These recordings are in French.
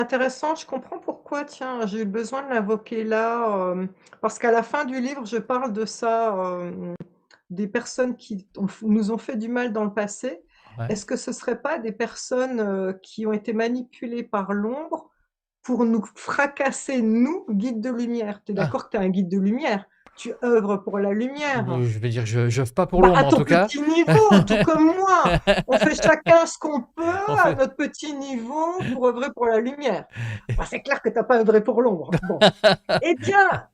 intéressant, je comprends pourquoi, tiens, j'ai eu besoin de l'invoquer là, parce qu'à la fin du livre, je parle de ça, des personnes qui nous ont fait du mal dans le passé. Ouais. Est-ce que ce ne serait pas des personnes, qui ont été manipulées par l'ombre pour nous fracasser, nous, guides de lumière? Tu es Ah! d'accord que tu es un guide de lumière? Tu œuvres pour la lumière. Je vais dire, je j'œuvre pas pour Bah, à l'ombre en ton tout cas. petit niveau, tout comme moi. On fait chacun ce qu'on En peut à fait notre petit niveau pour œuvrer pour la lumière. Bah, c'est clair que tu as pas œuvré pour l'ombre. Bon. Eh bien,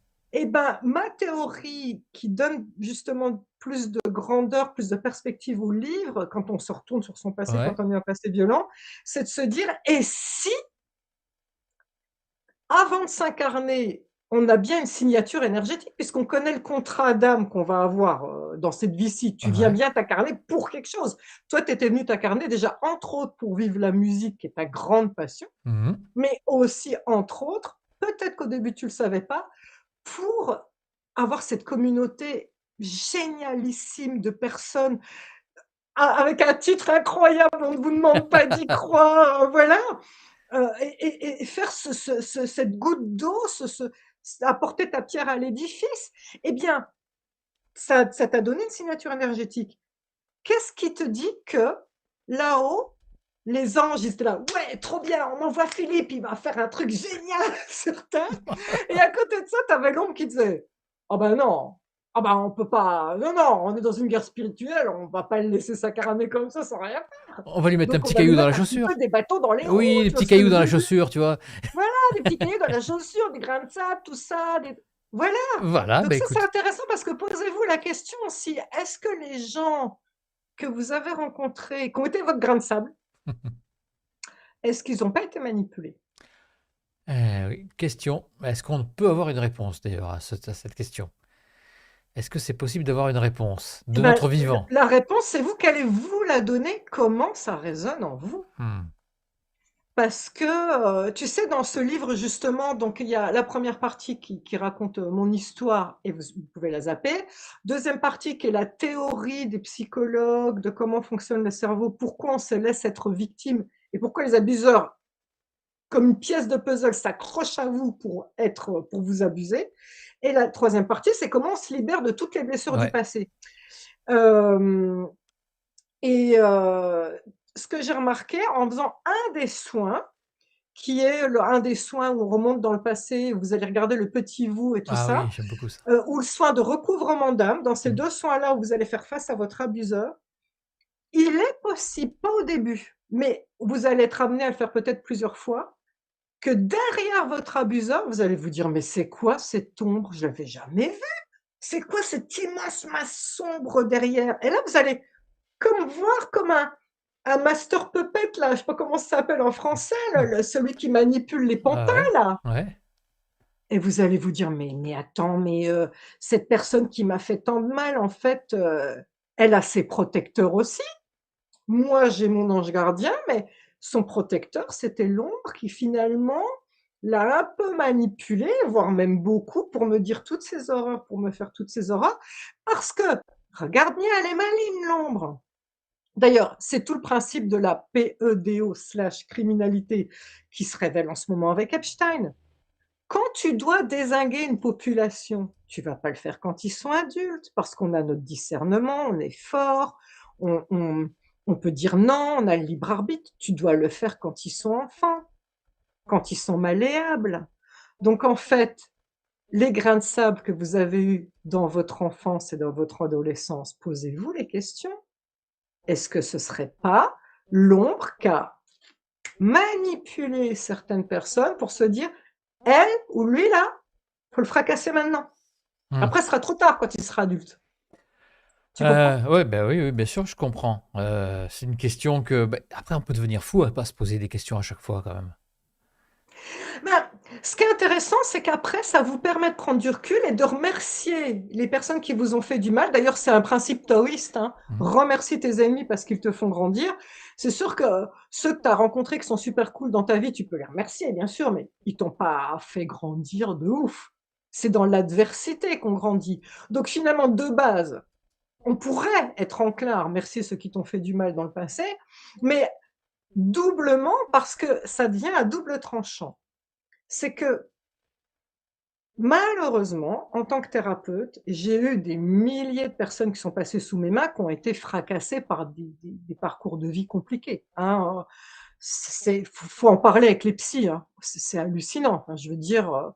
ma théorie qui donne justement plus de grandeur, plus de perspective au livre, quand on se retourne sur son passé, ouais. quand on a un passé violent, c'est de se dire: «Et si, avant de s'incarner, on a bien une signature énergétique?» puisqu'on connaît le contrat d'âme qu'on va avoir, dans cette vie-ci. Tu viens Ouais. bien t'incarner pour quelque chose. Toi, tu étais venu t'incarner déjà, entre autres, pour vivre la musique qui est ta grande passion, Mmh mh. mais aussi, entre autres, peut-être qu'au début tu le savais pas, pour avoir cette communauté génialissime de personnes avec un titre incroyable, on ne vous demande pas d'y croire, voilà, et faire cette goutte d'eau, apporter ta pierre à l'édifice. Eh bien, ça t'a donné une signature énergétique. Qu'est-ce qui te dit que là-haut, les anges, ils étaient là: «Ouais, trop bien, on envoie Philippe, il va faire un truc génial sur terre», et à côté de ça, tu avais l'ombre qui disait: «Ah bah non, ah bah on peut pas, non, non, on est dans une guerre spirituelle, on va pas le laisser s'accarner comme ça sans rien faire. On va lui mettre un Donc on petit va lui caillou dans la mettre un petit peu chaussure. des bâtons dans les Oui, roues», des tu vois petits ce que cailloux je dans la veux dire? chaussure, tu vois? Voilà, des petits cailloux dans la chaussure, des grains de sable, tout ça, des voilà. Voilà, Donc bah, ça, c'est écoute. intéressant parce que posez-vous la question aussi, est-ce que les gens que vous avez rencontrés, qui ont été votre grain de sable, est-ce qu'ils ont pas été manipulés? Oui, question, est-ce qu'on peut avoir une réponse d'ailleurs à cette question? Est-ce que c'est possible d'avoir une réponse Eh de ben, notre vivant? la réponse, c'est vous qui allez vous la donner, comment ça résonne en vous. Mmh. Parce que, tu sais, dans ce livre justement, donc il y a la première partie qui raconte, mon histoire et vous pouvez la zapper. Deuxième partie qui est la théorie des psychologues, de comment fonctionne le cerveau, pourquoi on se laisse être victime et pourquoi les abuseurs, comme une pièce de puzzle, s'accrochent à vous pour vous abuser, et la troisième partie, c'est comment on se libère de toutes les blessures du Ouais. passé. Hem et ce que j'ai remarqué en faisant un des soins, qui est un des soins où on remonte dans le passé, où vous allez regarder le petit vous et tout Ah oui, ça, j'aime beaucoup ça. ou le soin de recouvrement d'âme. Dans ces Mmh. 2 soins-là où vous allez faire face à votre abuseur, il est possible, pas au début, mais vous allez être amené à le faire peut-être plusieurs fois, que derrière votre abuseur, vous allez vous dire: «Mais c'est quoi cette ombre? Je l'avais jamais vue. C'est quoi cette immense masse sombre derrière?» et là, vous allez comme voir comme un master puppet là, je sais pas comment ça s'appelle en français, le celui qui manipule les pantins Ah ouais, là. ouais. Et vous allez vous dire: «Mais attends, cette personne qui m'a fait tant de mal, en fait, elle a ses protecteurs aussi. Moi, j'ai mon ange gardien, mais son protecteur, c'était l'ombre qui finalement l'a un peu manipulé, voire même beaucoup, pour me dire toutes ces horreurs, pour me faire toutes ces horreurs, parce que regarde bien, elle est maligne l'ombre». D'ailleurs, c'est tout le principe de la PEDO/criminalité qui se révèle en ce moment avec Epstein. Quand tu dois dézinguer une population, tu vas pas le faire quand ils sont adultes, parce qu'on a notre discernement, on est fort, on peut dire non, on a le libre arbitre. Tu dois le faire quand ils sont enfants, quand ils sont malléables. Donc en fait, les grains de sable que vous avez eus dans votre enfance et dans votre adolescence, posez-vous les questions. Est-ce que ce serait pas l'ombre qui a manipulé certaines personnes pour se dire: «Elle ou lui là, faut le fracasser maintenant. Mmh. Après, ce sera trop tard quand il sera adulte». Tu comprends? Ouais, bah, oui, oui, bien sûr, je comprends. C'est une question que, bah, après on peut devenir fou à pas se poser des questions à chaque fois quand même. Ben, ce qui est intéressant, c'est qu'après, ça vous permet de prendre du recul et de remercier les personnes qui vous ont fait du mal. D'ailleurs, c'est un principe taoïste, hein. Mmh. Remercie tes ennemis parce qu'ils te font grandir. C'est sûr que ceux que tu as rencontrés qui sont super cool dans ta vie, tu peux les remercier, bien sûr, mais ils t'ont pas fait grandir de ouf. C'est dans l'adversité qu'on grandit. Donc finalement, de base, on pourrait être enclin à remercier ceux qui t'ont fait du mal dans le passé, mais doublement parce que ça devient à double tranchant. C'est que malheureusement, en tant que thérapeute, j'ai eu des milliers de personnes qui sont passées sous mes mains, qui ont été fracassées par des parcours de vie compliqués, hein. Faut en parler avec les psys, hein. C'est hallucinant. Enfin, je veux dire,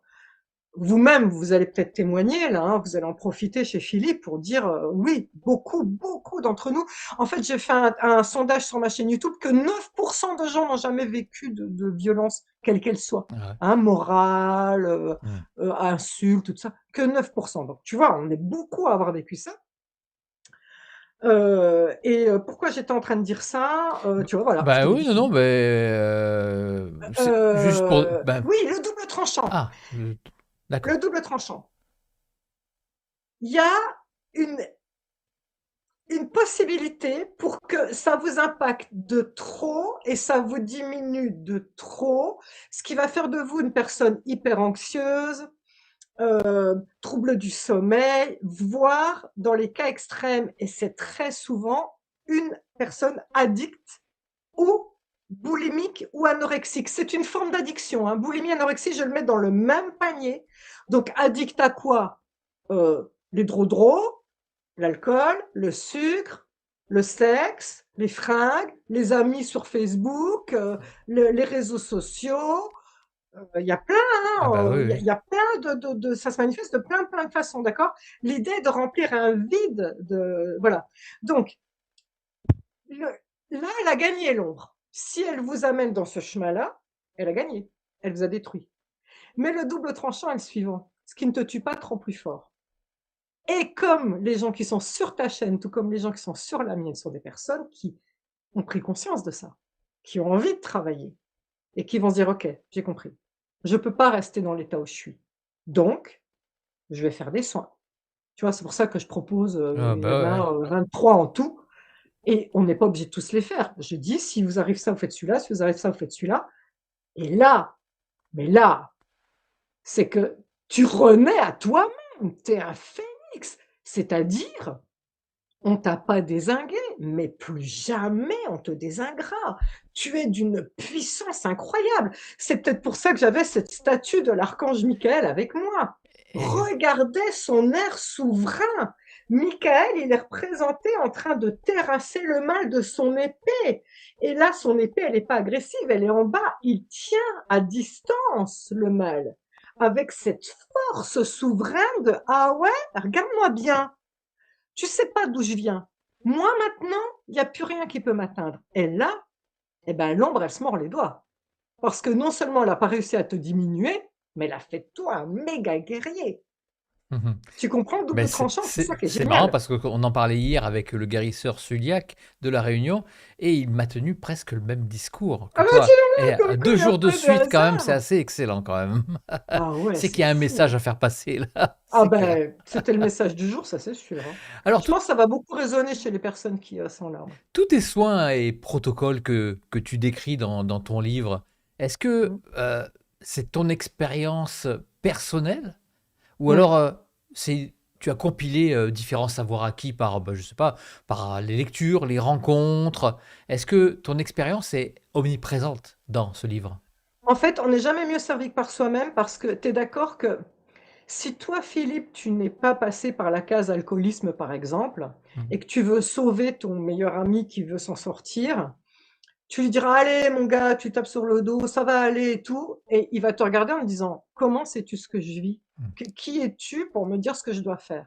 vous-même, vous allez peut-être témoigner là, hein, vous allez en profiter chez Philippe pour dire oui, beaucoup, beaucoup d'entre nous. En fait, j'ai fait un sondage sur ma chaîne YouTube que 9% de gens n'ont jamais vécu de violence, quelle qu'elle soit, Ouais. hein, morale, Mm. insulte, tout ça, que 9%. Donc, tu vois, on est beaucoup à avoir vécu ça. Pourquoi j'étais en train de dire ça? Tu vois, voilà, je te Bah l'ai oui, dit, non, c'est non, bon. mais c'est juste pour. Ben, Oui, le double tranchant. ah, Le d'accord. double tranchant. Il y a une une possibilité pour que ça vous impacte de trop et ça vous diminue de trop, ce qui va faire de vous une personne hyper anxieuse, trouble du sommeil, voire dans les cas extrêmes, et c'est très souvent, une personne addicte ou boulimique ou anorexique. C'est une forme d'addiction, hein. Boulimie, anorexie, je le mets dans le même panier. Donc addict à quoi? Les drodros, l'alcool, le sucre, le sexe, les fringues, les amis sur Facebook, les réseaux sociaux. Il y a plein, Ah bah hein, oui, oui. y a plein ça se manifeste de plein, plein de façons, d'accord? L'idée est de remplir un vide de, voilà. Donc, le, là, elle a gagné l'ombre. Si elle vous amène dans ce chemin-là, elle a gagné. Elle vous a détruit. Mais le double tranchant est le suivant. Ce qui ne te tue pas te rend plus fort. Et comme les gens qui sont sur ta chaîne, tout comme les gens qui sont sur la mienne, sont des personnes qui ont pris conscience de ça, qui ont envie de travailler et qui vont se dire: «OK, j'ai compris. Je ne peux pas rester dans l'état où je suis. Donc, je vais faire des soins». Tu vois? C'est pour ça que je propose, Ah il y en bah ouais. a, 23 en tout, et on n'est pas obligé de tous les faire. Je dis: «Si vous arrive ça, vous faites celui-là, si vous arrive ça, vous faites celui-là», et là, mais là, c'est que tu renais à toi-même, tu es un phénix. C'est-à-dire, on t'a pas dézingué, mais plus jamais on te dézinguera. Tu es d'une puissance incroyable. C'est peut-être pour ça que j'avais cette statue de l'archange Michael avec moi. Et Regardez son air souverain. Michael, il est représenté en train de terrasser le mal de son épée. Et là, son épée, elle n'est pas agressive, elle est en bas. Il tient à distance le mal. Avec cette force souveraine de ah ouais, regarde-moi bien. Tu sais pas d'où je viens. Moi, maintenant, il n'y a plus rien qui peut m'atteindre. Et là, eh ben, l'ombre, elle se mord les doigts. Parce que non seulement elle n'a pas réussi à te diminuer, mais elle a fait de toi un méga guerrier. mhm. Tu comprends, Ben double tranchant, c'est ça qui est c'est marrant génial. parce qu'on en parlait hier avec le guérisseur Suliac de La Réunion et il m'a tenu presque le même discours que Ah ben, tu toi. Et vois, comme quoi deux il n'y a jours de pas de suite, quand même, c'est hasard. assez excellent, quand même. Ah ouais, C'est qu'il c'est y a un fou, message hein. à faire passer, là, Ah c'est clair. ben, c'était le message du jour, ça c'est sûr, hein. Alors, Je pense que ça va beaucoup résonner chez les personnes qui sont là, ouais. tous tes soins et protocoles que tu décris dans ton livre, est-ce que Mm. c'est ton expérience personnelle ou Mm. alors tu as compilé différents savoirs acquis par, bah, je sais pas, par les lectures, les rencontres? Est-ce que ton expérience est omniprésente dans ce livre? En fait, on n'est jamais mieux servi que par soi-même parce que tu es d'accord que si toi, Philippe, tu n'es pas passé par la case alcoolisme, par exemple, Mhm. et que tu veux sauver ton meilleur ami qui veut s'en sortir, tu lui diras: «Allez mon gars, tu tapes sur le dos, ça va aller et tout», et il va te regarder en disant: «Comment sais-tu ce que je vis? Qui es-tu pour me dire ce que je dois faire?»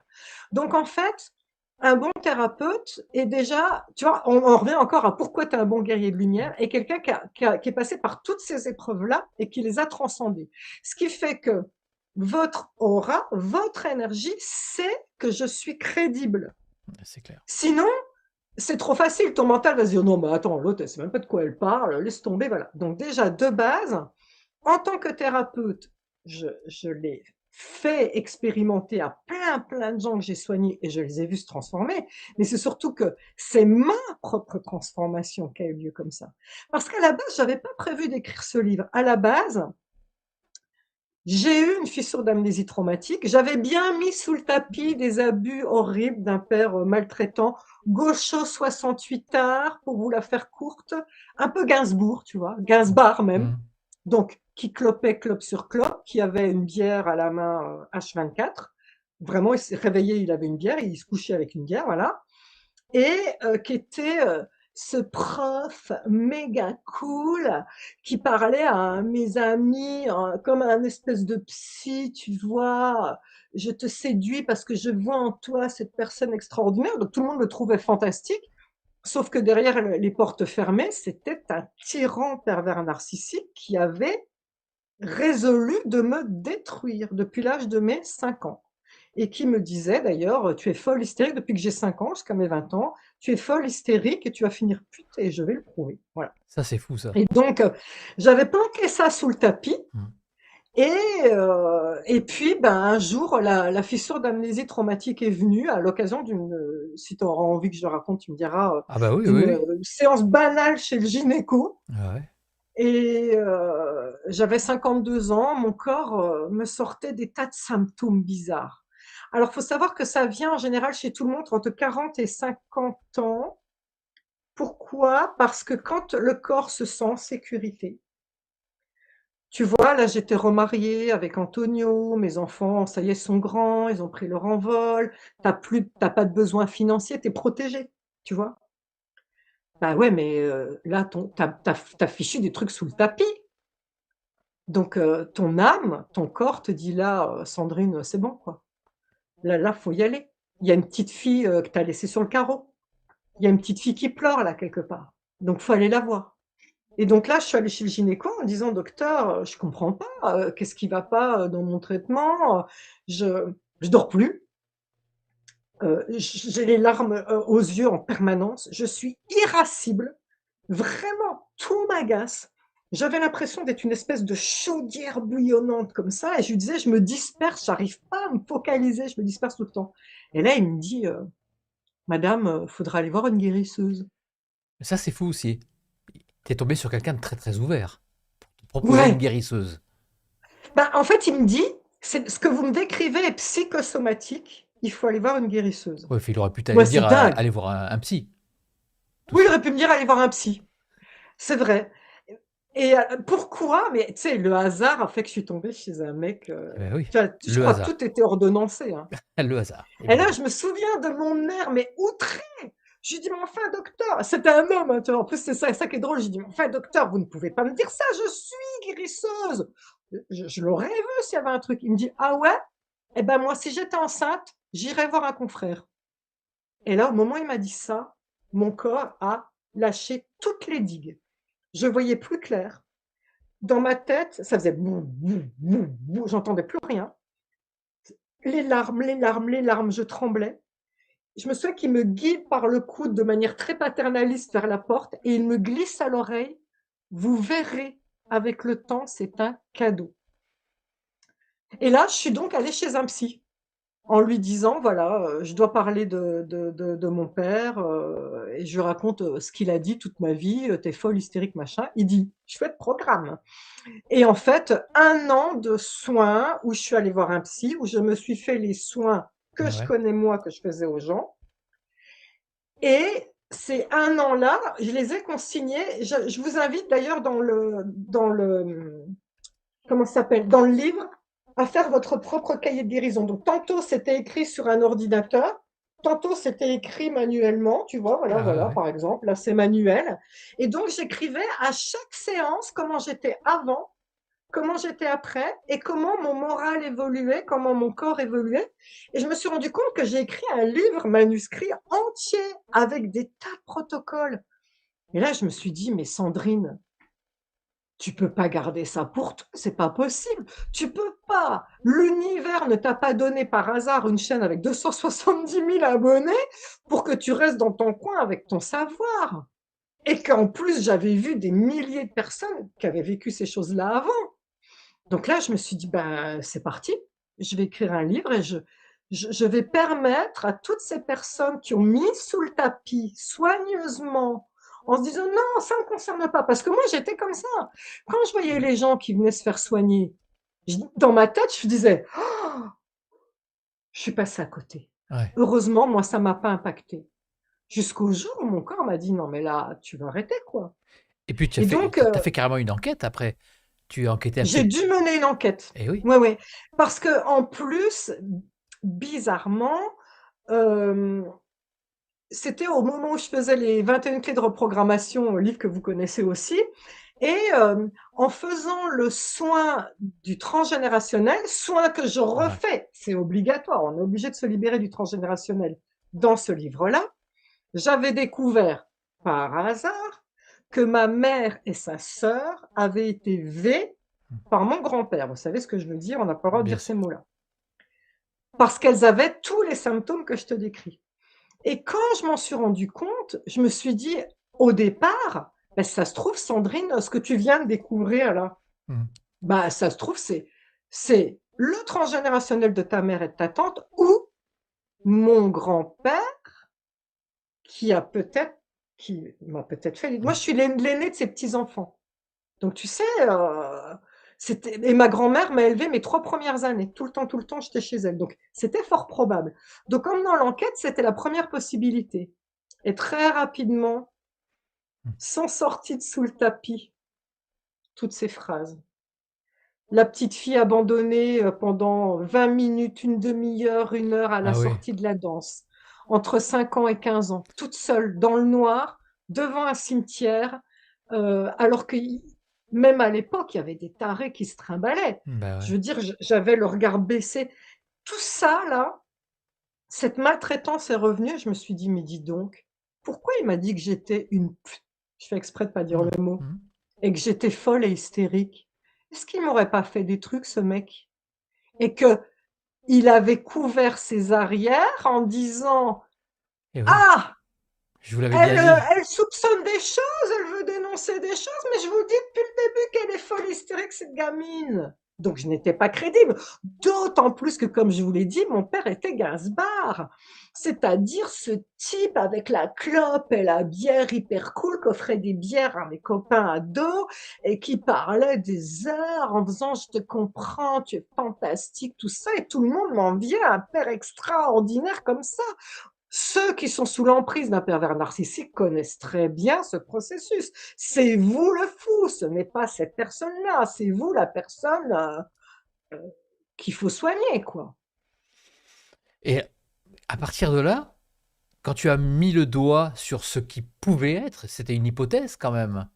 Donc en fait, un bon thérapeute est déjà, tu vois, on revient encore à pourquoi tu es un bon guerrier de lumière, et quelqu'un qui est passé par toutes ces épreuves-là et qui les a transcendées. Ce qui fait que votre aura, votre énergie sait que je suis crédible. C'est clair. Sinon, c'est trop facile, ton mental va se dire: «Non, mais attends, l'autre, elle sait même pas de quoi elle parle, laisse tomber», voilà. Donc déjà, de base, en tant que thérapeute, je l'ai fait expérimenter à plein, plein de gens que j'ai soignés et je les ai vus se transformer. Mais c'est surtout que c'est ma propre transformation qui a eu lieu comme ça. Parce qu'à la base, j'avais pas prévu d'écrire ce livre. À la base, J'ai eu une fissure d'amnésie traumatique. J'avais bien mis sous le tapis des abus horribles d'un père maltraitant, gaucho 68 tard, pour vous la faire courte, un peu Gainsbourg, tu vois, Gainsbar même. Mhm. Donc, qui clopait clope sur clope, qui avait une bière à la main H24. Vraiment, il s'est réveillé, il avait une bière, il se couchait avec une bière, voilà. Et qui était ce prof méga cool qui parlait à mes amis comme un espèce de psy, tu vois. Je te séduis parce que je vois en toi cette personne extraordinaire. Donc tout le monde le trouvait fantastique. Sauf que derrière les portes fermées, c'était un tyran pervers narcissique qui avait résolu de me détruire depuis l'âge de mes 5 ans. Et qui me disait d'ailleurs, tu es folle hystérique depuis que j'ai 5 ans jusqu'à mes 20 ans, tu es folle hystérique et tu vas finir pute et je vais le prouver. Voilà. Ça, c'est fou, ça. Et donc, j'avais planqué ça sous le tapis. Mhm. Et puis, ben, un jour, la fissure d'amnésie traumatique est venue à l'occasion d'une, si tu auras envie que je raconte, tu me diras, Ah bah oui, d'une oui, oui. séance banale chez le gynéco. Ah ouais. Et j'avais 52 ans, mon corps me sortait des tas de symptômes bizarres. Alors, il faut savoir que ça vient en général chez tout le monde entre 40 et 50 ans. Pourquoi? Parce que quand le corps se sent en sécurité, tu vois, là, j'étais remariée avec Antonio, mes enfants, ça y est, sont grands, ils ont pris leur envol, t'as pas de besoin financier, tu es protégé, tu vois? Bah ouais, mais là, t'as fichu des trucs sous le tapis. Donc, ton âme, ton corps te dit là, Sandrine, c'est bon, quoi. Là, faut y aller. Il y a une petite fille que tu as laissée sur le carreau. Il y a une petite fille qui pleure là quelque part. Donc, faut aller la voir. Et donc là, je suis allée chez le gynéco en disant, docteur, je comprends pas, qu'est-ce qui va pas dans mon traitement? Je, je dors plus. J'ai les larmes aux yeux en permanence. Je suis irascible. Vraiment, tout m'agace. J'avais l'impression d'être une espèce de chaudière bouillonnante comme ça, et je lui disais, je me disperse, j'arrive pas à me focaliser, je me disperse tout le temps. Et là, il me dit, Madame, faudra aller voir une guérisseuse. Ça, c'est fou aussi. T'es tombé sur quelqu'un de très très ouvert. Pour te proposer une Ouais, guérisseuse. bah, en fait, il me dit, c'est ce que vous me décrivez est psychosomatique, il faut aller voir une guérisseuse. Ouais, il aurait pu Moi, t'aller c'est dire dingue. allez voir un psy. Tout Oui, il ça. aurait pu me dire, allez voir un psy. C'est vrai. Et pourquoi? Mais tu sais, le hasard a fait que je suis tombée chez un mec, Eh ben oui, tu vois, je le crois que hasard. tout était ordonnancé, hein. Le hasard, Et là, évidemment. je me souviens de mon air, mais outré. Je lui dis, mais enfin, docteur, c'était un homme, hein, tu vois, en plus, c'est ça qui est drôle. Je lui dis, mais enfin, docteur, vous ne pouvez pas me dire ça, je suis guérisseuse. Je l'aurais vu s'il y avait un truc. Il me dit, ah ouais? Eh ben, moi, si j'étais enceinte, j'irais voir un confrère. Et là, au moment où il m'a dit ça, mon corps a lâché toutes les digues. Je voyais plus clair. Dans ma tête, ça faisait bou, bou, bou, bou, j'entendais plus rien. Les larmes, les larmes, les larmes, je tremblais. Je me souviens qu'il me guide par le coude de manière très paternaliste vers la porte et il me glisse à l'oreille, vous verrez, avec le temps, c'est un cadeau. Et là, je suis donc allée chez un psy en lui disant, voilà, je dois parler de mon père et je lui raconte ce qu'il a dit toute ma vie, t'es folle, hystérique, machin. Il dit, chouette programme. Et en fait, 1 an de soins où je suis allée voir un psy, où je me suis fait les soins que je Ouais. connais moi, que je faisais aux gens. Et ces 1 an-là, je les ai consignés. Je vous invite d'ailleurs comment ça s'appelle, dans le livre, à faire votre propre cahier de guérison. Donc, tantôt, c'était écrit sur un ordinateur, tantôt, c'était écrit manuellement, tu vois, voilà, Ah ouais, voilà, ouais. par exemple, là, c'est manuel. Et donc, j'écrivais à chaque séance comment j'étais avant, comment j'étais après et comment mon moral évoluait, comment mon corps évoluait. Et je me suis rendu compte que j'ai écrit un livre manuscrit entier avec des tas de protocoles. Et là, je me suis dit, mais Sandrine, tu peux pas garder ça pour toi, c'est pas possible. Tu peux pas. L'univers ne t'a pas donné par hasard une chaîne avec 270 000 abonnés pour que tu restes dans ton coin avec ton savoir. Et qu'en plus, j'avais vu des milliers de personnes qui avaient vécu ces choses-là avant. Donc là, je me suis dit, ben, c'est parti, je vais écrire un livre et je vais permettre à toutes ces personnes qui ont mis sous le tapis soigneusement, en se disant, non, ça ne me concerne pas, parce que moi, j'étais comme ça. Quand je voyais les gens qui venaient se faire soigner, Dans ma tête, je disais: «Oh, je suis passée à côté». Ouais. Heureusement, moi, ça m'a pas impacté. Jusqu'au jour où mon corps m'a dit: «Non mais là, tu vas arrêter, quoi». Et puis tu as Et fait donc, tu as fait carrément une enquête après? Tu as enquêté un j'ai petit dû mener une enquête. eh oui. Ouais, ouais. Parce qu'en plus, bizarrement, hem, c'était au moment où je faisais les 21 clés de reprogrammation, livre que vous connaissez aussi. Et en faisant le soin du transgénérationnel, soin que je Ouais. refais, c'est obligatoire, on est obligé de se libérer du transgénérationnel dans ce livre-là, j'avais découvert par hasard que ma mère et sa sœur avaient été V Mmh. par mon grand-père. Vous savez ce que je veux dire? On n'a pas le droit de Bien dire ces sûr. mots-là. Parce qu'elles avaient tous les symptômes que je te décris. Et quand je m'en suis rendu compte, je me suis dit, au départ, bah, ça se trouve, Sandrine, ce que tu viens de découvrir là, Mmh. bah, ça se trouve, c'est le transgénérationnel de ta mère et de ta tante ou mon grand-père qui a peut-être qui m'a peut-être fait moi, Mmh. je suis l'aînée de ses petits-enfants. Donc tu sais, c'était et ma grand-mère m'a élevée mes 3 premières années. Tout le temps, j'étais chez elle. Donc c'était fort probable. Donc en menant l'enquête, c'était la première possibilité et très rapidement Mmh. sont sorties de sous le tapis toutes ces phrases. La petite fille abandonnée, pendant 20 minutes, une demi-heure, 1 heure à la Ah oui. sortie de la danse, entre 5 ans et 15 ans, toute seule dans le noir, devant un cimetière, alors que même à l'époque, il y avait des tarés qui se trimballaient. Bah, Je ouais. veux dire, j'avais le regard baissé. Tout ça là, cette maltraitance est revenue, je me suis dit: «Mais dis donc, pourquoi il m'a dit que j'étais une p» je fais exprès de pas dire Mmh. le mot, Mmh. et que j'étais folle et hystérique? Est-ce qu'il m'aurait pas fait des trucs ce mec? Et qu'il avait couvert ses arrières en disant: Eh oui, «Ah! je vous l'avais Elle, bien dit. elle soupçonne des choses, elle veut dénoncer des choses, mais je vous dis depuis le début qu'elle est folle hystérique cette gamine». Donc je n'étais pas crédible. D'autant plus que, comme je vous l'ai dit, mon père était Gainsbourg. C'est-à-dire ce type avec la clope et la bière hyper cool, qu'offrait des bières à mes copains ados et qui parlait des heures en disant: «Je te comprends, tu es fantastique», tout ça, et tout le monde m'enviait un père extraordinaire comme ça. Ceux qui sont sous l'emprise d'un pervers narcissique connaissent très bien ce processus. C'est vous le fou, ce n'est pas cette personne-là, c'est vous la personne, qu'il faut soigner, quoi. Et à partir de là, quand tu as mis le doigt sur ce qui pouvait être, c'était une hypothèse quand même,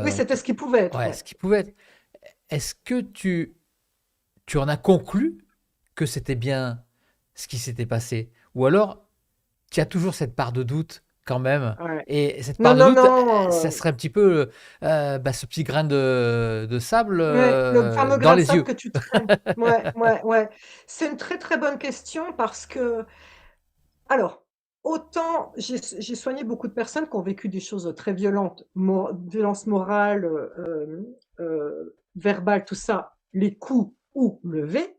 Oui, c'était t ce qui pouvait être, ouais, ouais. ce qui pouvait être. Est-ce que tu en as conclu que c'était bien ce qui s'était passé? Ou alors, tu as toujours cette part de doute quand même? Ouais. Et cette Non, part de non, doute, non, ça serait un petit peu, bah, ce petit grain de sable, ouais, le fameux dans grain de les sable yeux. que tu traînes. Ouais, ouais, ouais. C'est une très, très bonne question parce que alors, autant j'ai soigné beaucoup de personnes qui ont vécu des choses très violentes, violences morales, verbales, tout ça, les coups ou levés.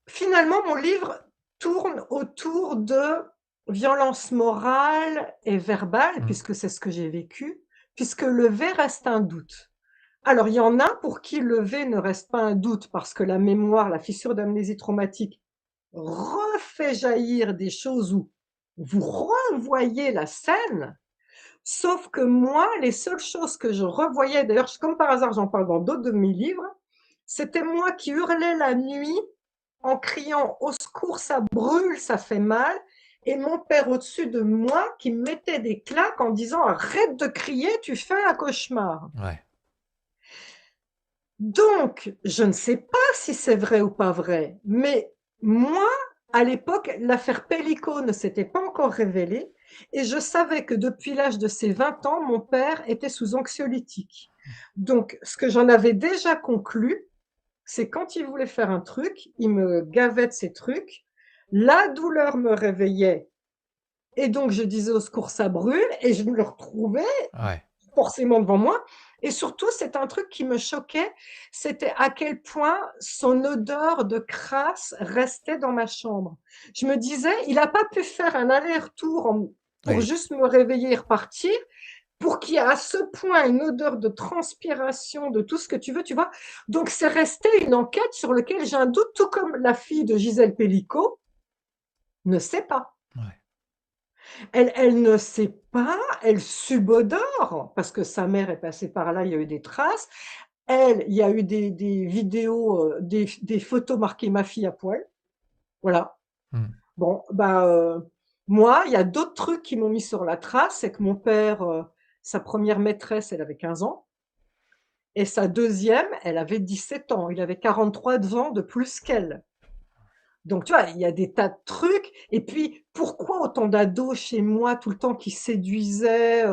Finalement, mon livre tourne autour de violences morales et verbales, Mmh. puisque c'est ce que j'ai vécu, puisque levé reste un doute. Alors, il y en a pour qui levé ne reste pas un doute parce que la mémoire, la fissure d'amnésie traumatique refait jaillir des choses où vous revoyez la scène, sauf que moi, les seules choses que je revoyais, d'ailleurs, comme par hasard, j'en parle dans d'autres de mes livres, c'était moi qui hurlais la nuit en criant: «Au secours, ça brûle, ça fait mal», et mon père au-dessus de moi qui me mettait des claques en disant: «Arrête de crier, tu fais un cauchemar». Ouais. Donc, je ne sais pas si c'est vrai ou pas vrai, mais moi, à l'époque, l'affaire Pellico ne s'était pas encore révélée et je savais que depuis l'âge de ses 20 ans, mon père était sous anxiolytique. Donc, ce que j'en avais déjà conclu, c'est quand il voulait faire un truc, il me gavait de ces trucs, la douleur me réveillait et donc je disais: «Au secours, ça brûle», et je me le retrouvais Ouais. forcément devant moi, et surtout, c'est un truc qui me choquait, c'était à quel point son odeur de crasse restait dans ma chambre. Je me disais: «Il a pas pu faire un aller-retour pour Oui. juste me réveiller et repartir. pour qu'il y ait à ce point une odeur de transpiration, de tout ce que tu veux, tu vois. Donc, c'est resté une enquête sur laquelle j'ai un doute, tout comme la fille de Gisèle Pellicot ne sait pas. Ouais. Elle ne sait pas, elle subodore, parce que sa mère est passée par là, il y a eu des traces. Elle, il y a eu des vidéos, des photos marquées ma fille à poil. Voilà. Mmh. Bon, bah, moi, il y a d'autres trucs qui m'ont mis sur la trace, c'est que mon père, sa première maîtresse, elle avait 15 ans et sa deuxième, elle avait 17 ans. Il avait 43 ans de plus qu'elle. Donc tu vois, il y a des tas de trucs et puis pourquoi autant d'ados chez moi tout le temps qui séduisaient,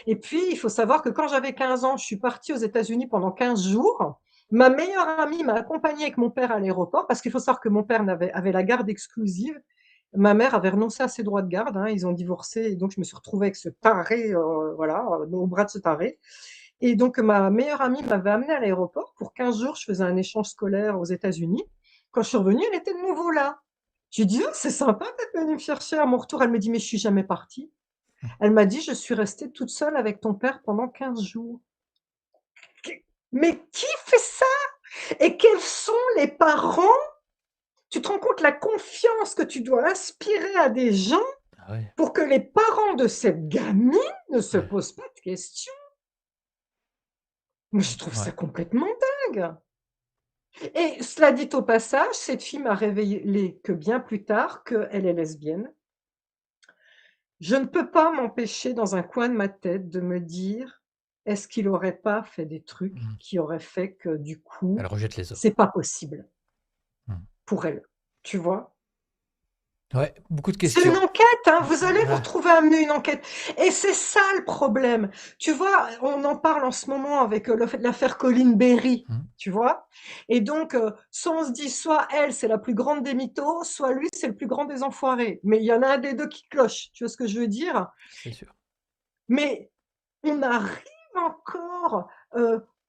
et puis il faut savoir que quand j'avais 15 ans, je suis partie aux États-Unis pendant 15 jours. Ma meilleure amie m'a accompagnée avec mon père à l'aéroport parce qu'il faut savoir que mon père avait la garde exclusive. Ma mère avait renoncé à ses droits de garde, hein, ils ont divorcé et donc je me suis retrouvée avec ce taré, voilà, au bras de ce taré et donc ma meilleure amie m'avait amenée à l'aéroport. Pour 15 jours, je faisais un échange scolaire aux États-Unis. Quand je suis revenue, elle était de nouveau là. J'ai dit: «Oh, c'est sympa d'être venue me chercher». À mon retour, elle me dit: «Mais je suis jamais partie». Elle m'a dit: «Je suis restée toute seule avec ton père pendant 15 jours». Mais qui fait ça? Et quels sont les parents? Tu te rends compte la confiance que tu dois inspirer à des gens Ah ouais. pour que les parents de cette gamine ne se Ouais. posent pas de questions? Moi, je trouve ça Ouais. complètement dingue. Et cela dit au passage, cette fille m'a révélé que bien plus tard qu'elle est lesbienne. Je ne peux pas m'empêcher dans un coin de ma tête de me dire: «Est-ce qu'il aurait pas fait des trucs Mmh. qui auraient fait que du Elle coup, rejette les hommes. c'est pas possible Mmh. pour elle?» Tu vois? Ouais, beaucoup de C'est une questions. enquête, hein, vous allez vous Ouais. retrouver à mener une enquête et c'est ça le problème. Tu vois, on en parle en ce moment avec, l'affaire Colline Berry, Mmh. tu vois? Et donc, soit on se dit soit elle, c'est la plus grande des mythos, soit lui, c'est le plus grand des enfoirés. Mais il y en a un des 2 qui cloche, tu vois ce que je veux dire? C'est sûr. Mais on arrive encore,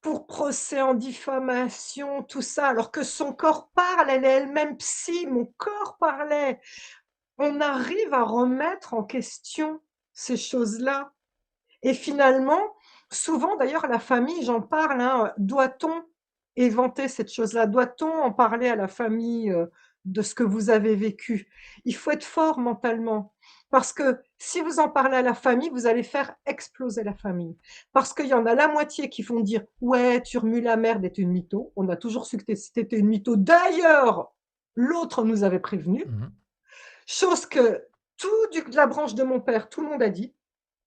pour procès en diffamation, tout ça, alors que son corps parle, elle est elle-même psy, mon corps parlait. On arrive à remettre en question ces choses-là et finalement, souvent d'ailleurs la famille, j'en parle, hein, doit-on éventer cette chose-là? Doit-on en parler à la famille, de ce que vous avez vécu? Il faut être fort mentalement parce que si vous en parlez à la famille, vous allez faire exploser la famille. Parce qu'il y en a la moitié qui vont dire: «Ouais, tu remues la merde et tu une mytho. On a toujours su que tu étais une mytho. D'ailleurs, l'autre nous avait prévenus». Mmh. Chose que de la branche de mon père, tout le monde a dit,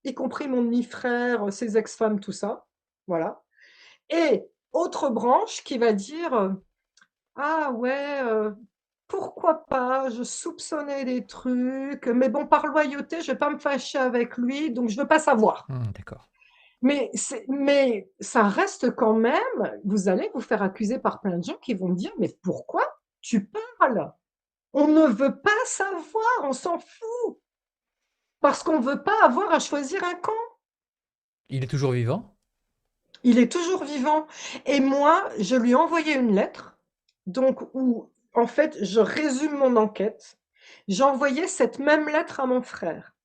y compris mon demi-frère, ses ex-femmes, tout ça, voilà. Et autre branche qui va dire, «Ah ouais, pourquoi pas? Je soupçonnais des trucs, mais bon, par loyauté, je vais pas me fâcher avec lui, donc je veux pas savoir». Mmh, d'accord. Mais ça reste quand même, vous allez vous faire accuser par plein de gens qui vont me dire: «Mais pourquoi tu parles? On ne veut pas savoir, on s'en fout, parce qu'on veut pas avoir à choisir un camp». Il est toujours vivant? Il est toujours vivant et moi, je lui ai envoyé une lettre, donc où, en fait, je résume mon enquête. J'ai envoyé cette même lettre à mon frère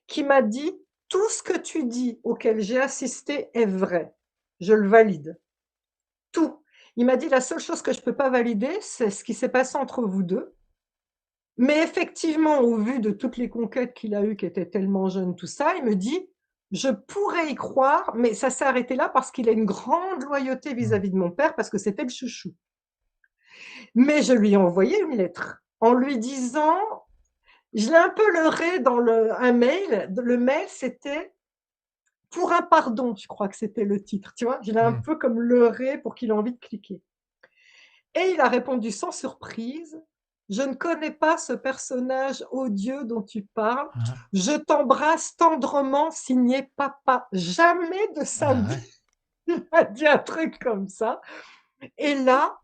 qui m'a dit: «Tout ce que tu dis auquel j'ai assisté est vrai. Je le valide, tout». Il m'a dit: «La seule chose que je peux pas valider, c'est ce qui s'est passé entre vous 2. Mais effectivement, au vu de toutes les conquêtes qu'il a eues, qui étaient tellement jeunes, tout ça», il me dit: «Je pourrais y croire, mais ça s'est arrêté là parce qu'il a une grande loyauté Mmh. vis-à-vis de mon père parce que c'était le chouchou». Mais je lui ai envoyé une lettre en lui disant, je l'ai un peu leurré dans un mail. Le mail, c'était «Pour un pardon», je crois que c'était le titre, tu vois? Je l'ai un Mmh. peu comme leurré pour qu'il ait envie de cliquer. Et il a répondu sans surprise: «Je ne connais pas ce personnage odieux dont tu parles. Hein. Je t'embrasse tendrement, signé papa». Jamais de sa Ah ouais. vie il m'a dit un truc comme ça et là,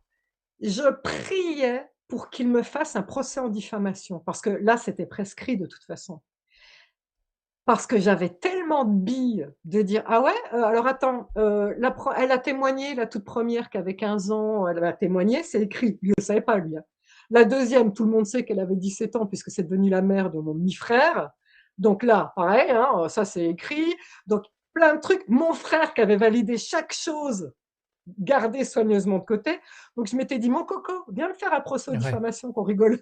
je priais pour qu'il me fasse un procès en diffamation parce que là, c'était prescrit de toute façon. Parce que j'avais tellement de billes de dire: «Ah ouais? Alors attends, elle a témoigné, la toute première qui avait 15 ans, elle a témoigné, c'est écrit». Il le savait pas lui, hein. La deuxième, tout le monde sait qu'elle avait 17 ans puisque c'est devenu la mère de mon demi-frère. Donc là, pareil, hein, ça c'est écrit. Donc plein de trucs. Mon frère qui avait validé chaque chose, gardé soigneusement de côté. Donc je m'étais dit, mon coco, viens me faire un procès Ouais. diffamation qu'on rigole.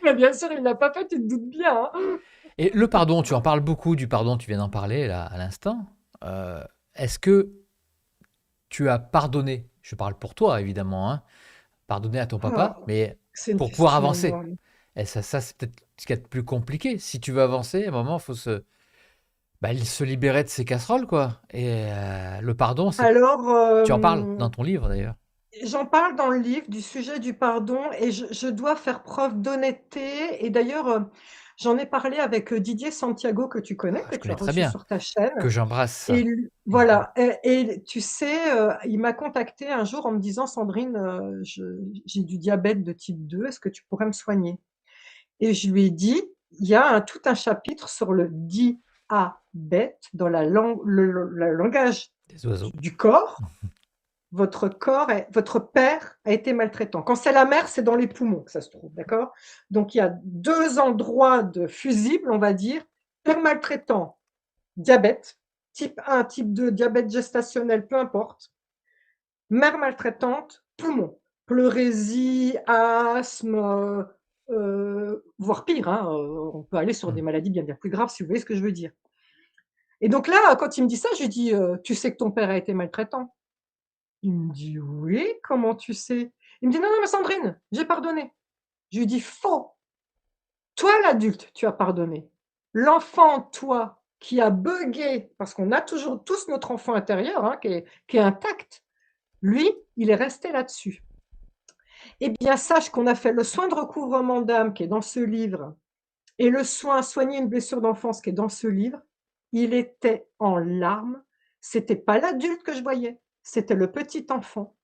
Mais bien sûr, il ne l'a pas fait, tu te doutes bien. Hein. Et le pardon, tu en parles beaucoup du pardon, tu viens d'en parler là à l'instant. Euh, Est-ce que tu as pardonné? Je parle pour toi évidemment, hein, pardonné à ton papa, Oh, mais c'est une pour pouvoir question avancer. énorme. Et ça c'est peut-être ce qui est le plus compliqué. Si tu veux avancer, à un moment, il faut se libérer de ses casseroles, quoi. Et le pardon, c'est. Alors, Tu en parles dans ton livre d'ailleurs. j'en parle dans le livre du sujet du pardon et je dois faire preuve d'honnêteté. Et d'ailleurs, j'en ai parlé avec Didier Santiago, que tu connais, Ah, que je tu as connais très reçu bien, sur ta chaîne. que j'embrasse. Et Mhm. voilà. Et tu sais, il m'a contacté un jour en me disant, Sandrine, j'ai du diabète de type 2, est-ce que tu pourrais me soigner? Et je lui ai dit, il y a tout un chapitre sur le diabète dans la langue, le langage Des oiseaux. du corps. Votre père a été maltraitant. Quand c'est la mère, c'est dans les poumons que ça se trouve, d'accord? Donc il y a deux endroits de fusibles, on va dire. Père maltraitant, diabète, type 1, type 2, diabète gestationnel, peu importe. Mère maltraitante, poumons, pleurésie, asthme, voire pire, hein, on peut aller sur des Mm. maladies bien, bien plus graves, si vous voyez ce que je veux dire. Et donc là, quand il me dit ça, je lui dis, tu sais que ton père a été maltraitant? Il me dit: «Oui, comment tu sais?» Il me dit: «Non, non, mais Sandrine, j'ai pardonné». Je lui dis: «Faux! Toi, l'adulte, tu as pardonné. L'enfant, toi, qui a buggé, parce qu'on a toujours tous notre enfant intérieur, hein, qui est intact, lui, il est resté là-dessus. Eh bien, sache qu'on a fait le soin de recouvrement d'âme qui est dans ce livre et le soin soigner une blessure d'enfance qui est dans ce livre. Il était en larmes. C'était pas l'adulte que je voyais, c'était le petit enfant.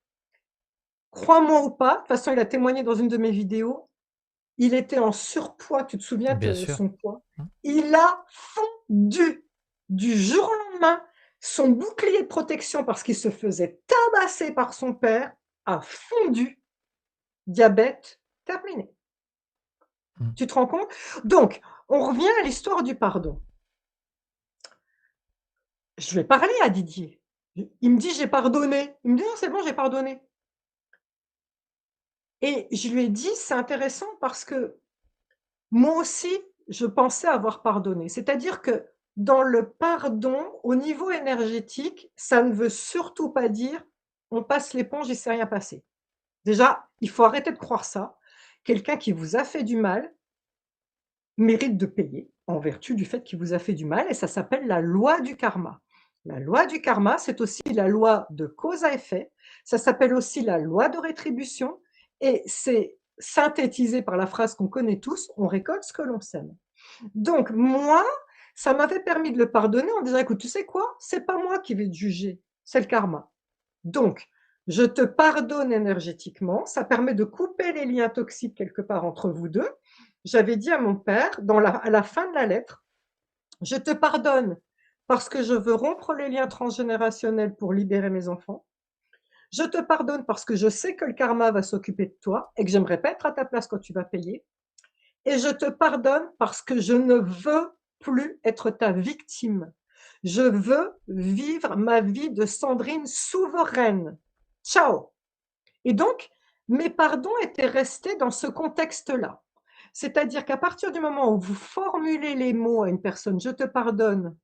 Crois-moi ou pas, de toute façon, il a témoigné dans une de mes vidéos, il était en surpoids, tu te souviens Bien de sûr. son poids? Mm. Il a fondu du jour au lendemain. Son bouclier de protection, parce qu'il se faisait tabasser par son père, a fondu. Diabète terminé. Mm. Tu te rends compte? Donc, on revient à l'histoire du pardon. Je vais parler à Didier. Il me dit: «J'ai pardonné». Il me dit: «Non, c'est bon, j'ai pardonné». Et je lui ai dit: «C'est intéressant parce que moi aussi, je pensais avoir pardonné». C'est-à-dire que dans le pardon, au niveau énergétique, ça ne veut surtout pas dire: «On passe l'éponge, il ne s'est rien passé». Déjà, il faut arrêter de croire ça. Quelqu'un qui vous a fait du mal mérite de payer en vertu du fait qu'il vous a fait du mal et ça s'appelle la loi du karma. La loi du karma, c'est aussi la loi de cause à effet, ça s'appelle aussi la loi de rétribution et c'est synthétisé par la phrase qu'on connaît tous: «On récolte ce que l'on sème». Donc moi, ça m'avait permis de le pardonner en disant: «Écoute, tu sais quoi? C'est pas moi qui vais te juger, c'est le karma. Donc je te pardonne énergétiquement, ça permet de couper les liens toxiques quelque part entre vous 2. J'avais dit à mon père à la fin de la lettre: «Je te pardonne parce que je veux rompre les liens transgénérationnels pour libérer mes enfants. Je te pardonne parce que je sais que le karma va s'occuper de toi et que j'aimerais pas être à ta place quand tu vas payer. Et je te pardonne parce que je ne veux plus être ta victime. Je veux vivre ma vie de Sandrine souveraine. Ciao!» Et donc, mes pardons étaient restés dans ce contexte-là. C'est-à-dire qu'à partir du moment où vous formulez les mots à une personne: «Je te pardonne».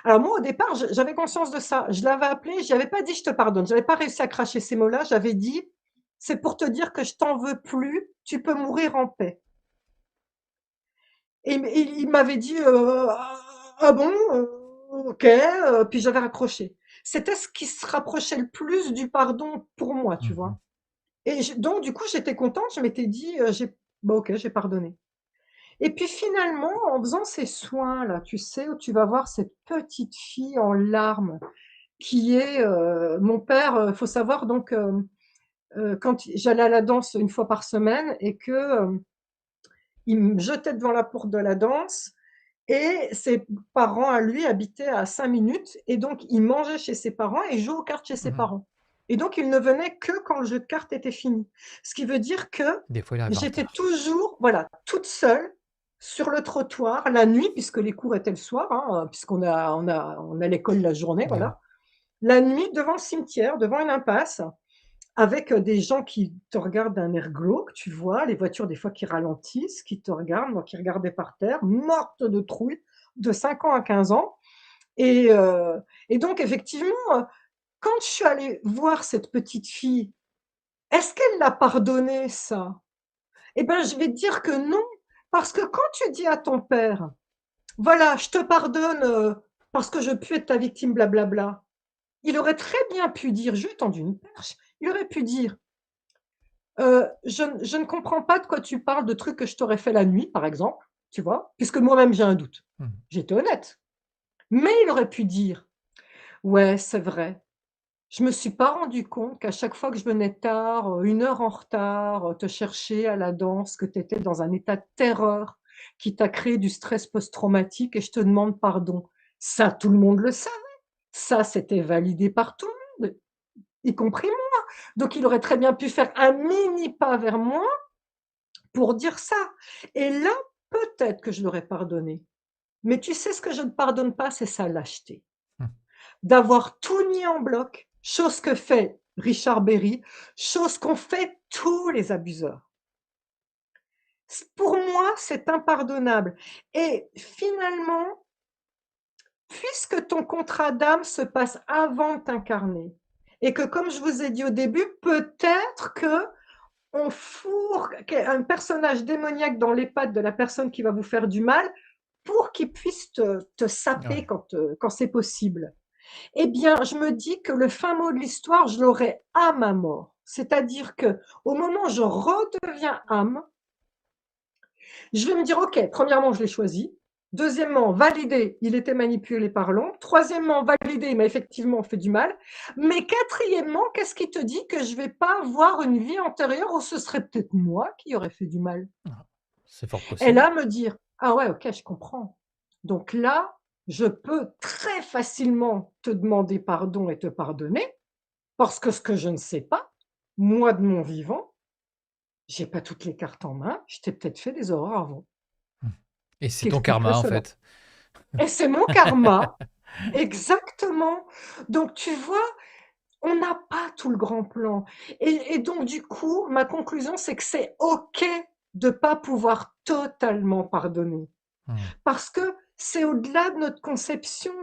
Alors moi, au départ, j'avais conscience de ça. Je l'avais appelé, je n'avais pas dit: «Je te pardonne». Je n'avais pas réussi à cracher ces mots-là. J'avais dit: «C'est pour te dire que je t'en veux plus, tu peux mourir en paix». Et il m'avait dit: «Ah bon? OK», puis j'avais raccroché. C'était ce qui se rapprochait le plus du pardon pour moi, tu Mhm. vois? Et donc du coup, j'étais contente, je m'étais dit, j'ai bah, OK, j'ai pardonné. Et puis finalement, en faisant ces soins-là, tu sais, où tu vas voir cette petite fille en larmes qui est, mon père, faut savoir donc, quand j'allais à la danse une fois par semaine et que, il me jetait devant la porte de la danse et ses parents à lui habitaient à 5 minutes et donc il mangeait chez ses parents et jouait aux cartes chez ses Mhm. parents. Et donc il ne venait que quand le jeu de cartes était fini. Ce qui veut dire que Des fois, il arrive en j'étais retard. toujours, voilà, toute seule sur le trottoir, la nuit, puisque les cours étaient le soir, hein, puisqu'on on a l'école la journée, Ah oui. voilà. La nuit, devant le cimetière, devant une impasse, avec des gens qui te regardent d'un air glauque, tu vois, les voitures des fois qui ralentissent, qui te regardent, moi qui regardais par terre, morte de trouille, de 5 ans à 15 ans. Et, euh, et donc, effectivement, quand je suis allée voir cette petite fille, est-ce qu'elle l'a pardonné, ça? Eh ben, je vais te dire que non, parce que quand tu dis à ton père, voilà, je te pardonne parce que je peux être ta victime, blablabla, il aurait très bien pu dire, je lui ai tendu une perche, il aurait pu dire, je ne comprends pas de quoi tu parles, de trucs que je t'aurais fait la nuit, par exemple, tu vois, puisque moi-même j'ai un doute. Mmh. J'étais honnête. Mais il aurait pu dire, ouais, c'est vrai. Je me suis pas rendu compte qu'à chaque fois que je venais tard, 1 heure en retard, te chercher à la danse, que tu étais dans un état de terreur qui t'a créé du stress post-traumatique et je te demande pardon. Ça, tout le monde le savait. Ça, c'était validé par tout le monde, y compris moi. Donc il aurait très bien pu faire un mini pas vers moi pour dire ça. Et là, peut-être que je l'aurais pardonné. Mais tu sais ce que je ne pardonne pas, c'est sa lâcheté. Mmh. D'avoir tout nié en bloc, chose que fait Richard Berry, chose qu'ont fait tous les abuseurs. Pour moi, c'est impardonnable. Et finalement, puisque ton contrat d'âme se passe avant de t'incarner, et que comme je vous ai dit au début, peut-être que on fourre un personnage démoniaque dans les pattes de la personne qui va vous faire du mal pour qu'il puisse te saper Ouais. quand c'est possible. Eh bien, je me dis que le fin mot de l'histoire, je l'aurai à ma mort. C'est-à-dire que au moment où je redeviens âme, je vais me dire, OK, premièrement, je l'ai choisi. Deuxièmement, validé, il était manipulé par l'ombre. Troisièmement, validé, il m'a effectivement fait du mal. Mais quatrièmement, qu'est-ce qui te dit que je ne vais pas avoir une vie antérieure où ce serait peut-être moi qui aurais fait du mal? Ah, c'est fort Et possible. là, me dire, ah ouais, OK, je comprends. Donc là, je peux très facilement te demander pardon et te pardonner, parce que ce que je ne sais pas, moi de mon vivant, j'ai pas toutes les cartes en main, je t'ai peut-être fait des horreurs avant, Mmh. Et ce c'est qui ton expliquerait karma, en cela. fait. Et c'est mon karma, exactement. Donc tu vois, on n'a pas tout le grand plan. Et donc du coup, ma conclusion, c'est que c'est OK de pas pouvoir totalement pardonner. Mmh. Parce que c'est au-delà de notre conception.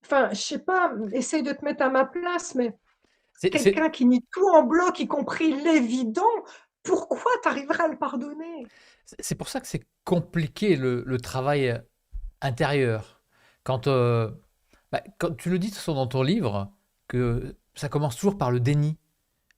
Enfin, je sais pas, essaye de te mettre à ma place, mais C'est quelqu'un qui nie tout en bloc, y compris l'évident, pourquoi tu arriverais à le pardonner? c'est pour ça que c'est compliqué le travail, intérieur. Quand, bah, quand tu le dis de toute façon dans ton livre, que ça commence toujours par le déni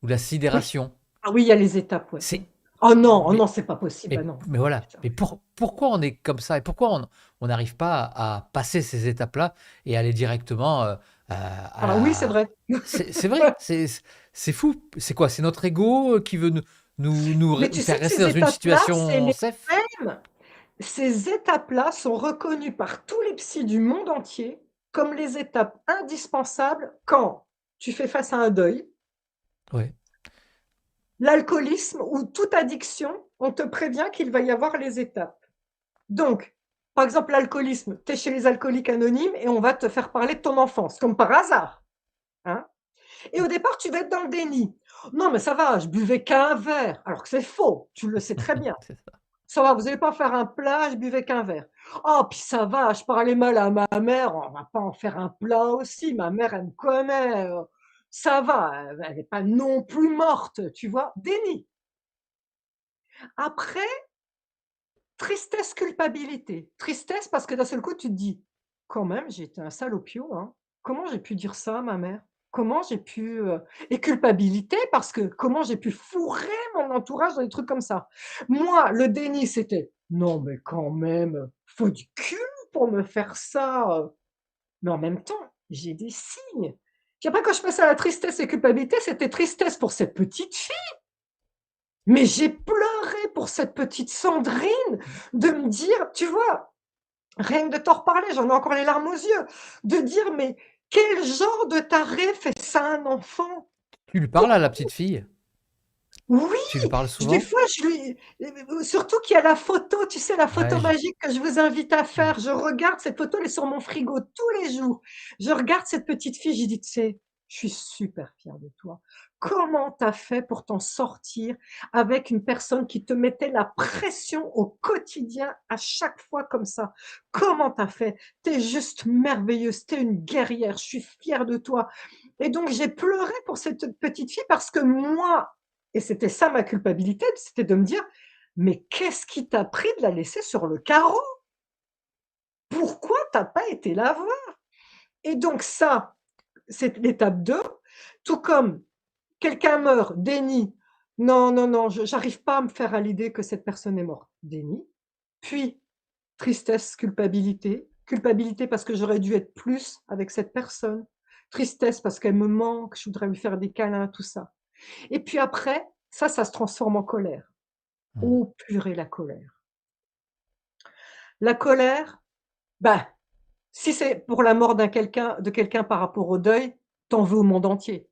ou la Oui. sidération. Ah oui, il y a les étapes, ouais. C'est Oh mais non, c'est pas possible, ah non. mais voilà, Putain. mais pourquoi on est comme ça? Et pourquoi on n'arrive pas à passer ces étapes-là et aller directement, à Ah oui, c'est la vrai. c'est vrai, c'est fou. C'est quoi? C'est notre ego, qui veut Mais tu sais faire que rester ces dans une étapes-là, c'est situation les safe? mêmes. Ces étapes-là sont reconnues par tous les psys du monde entier comme les étapes indispensables quand tu fais face à un deuil, Ouais. l'alcoolisme ou toute addiction, on te prévient qu'il va y avoir les étapes. Donc, par exemple, l'alcoolisme, tu es chez les alcooliques anonymes et on va te faire parler de ton enfance, comme par hasard. Hein. Et au départ, tu vas être dans le déni. Non, mais ça va, je buvais qu'un verre, alors que c'est faux, tu le sais très bien. C'est ça. Ça va, vous n'allez pas faire un plat, je buvais qu'un verre. Oh, puis ça va, je parlais mal à ma mère, on va pas en faire un plat aussi, ma mère, elle me connaît. Ça va, elle n'est pas non plus morte, tu vois. Déni. Après, tristesse, culpabilité. Tristesse parce que d'un seul coup, tu te dis: «Quand même, j'ai été un salopio, hein. Comment j'ai pu dire ça à ma mère? Comment j'ai pu» et culpabilité parce que comment j'ai pu fourrer mon entourage dans des trucs comme ça? Moi, le déni, c'était: «Non, mais quand même, faut du cul pour me faire ça, mais en même temps, j'ai des signes. Puis après, quand je passais à la tristesse et culpabilité, c'était tristesse pour cette petite fille, mais j'ai pleuré pour cette petite Sandrine de me dire, tu vois? Rien que de t'en reparler, j'en ai encore les larmes aux yeux, de dire: «Mais quel genre de taré fait ça à un enfant? Tu lui parles à la Pourquoi?» petite fille? Oui, Tu lui parles des souvent? fois je lui surtout qu'il y a la photo, tu sais la Ouais, photo magique que je vous invite à mmh, faire. Je regarde cette photo, elle est sur mon frigo tous les jours. Je regarde cette petite fille, j'ai dit: «Tu sais, je suis super fière de toi. Comment tu as fait pour t'en sortir avec une personne qui te mettait la pression au quotidien à chaque fois comme ça? Comment tu as fait? Tu es juste merveilleuse, tu es une guerrière, je suis fière de toi». Et donc j'ai pleuré pour cette petite fille parce que moi et c'était ça ma culpabilité, c'était de me dire: «Mais qu'est-ce qui t'a pris de la laisser sur le carreau? Pourquoi tu as pas été la voir?» Et donc ça, c'est l'étape 2. Tout comme quelqu'un meurt, déni. Non, non, non, je j'arrive pas à me faire à l'idée que cette personne est morte. Déni. Puis tristesse, culpabilité. Culpabilité parce que j'aurais dû être plus avec cette personne. Tristesse parce qu'elle me manque, je voudrais lui faire des câlins, tout ça. Et puis après, ça se transforme en colère. mmh. Oh purée, la colère. La colère, bah, si c'est pour la mort de quelqu'un par rapport au deuil, tu en veux au monde entier.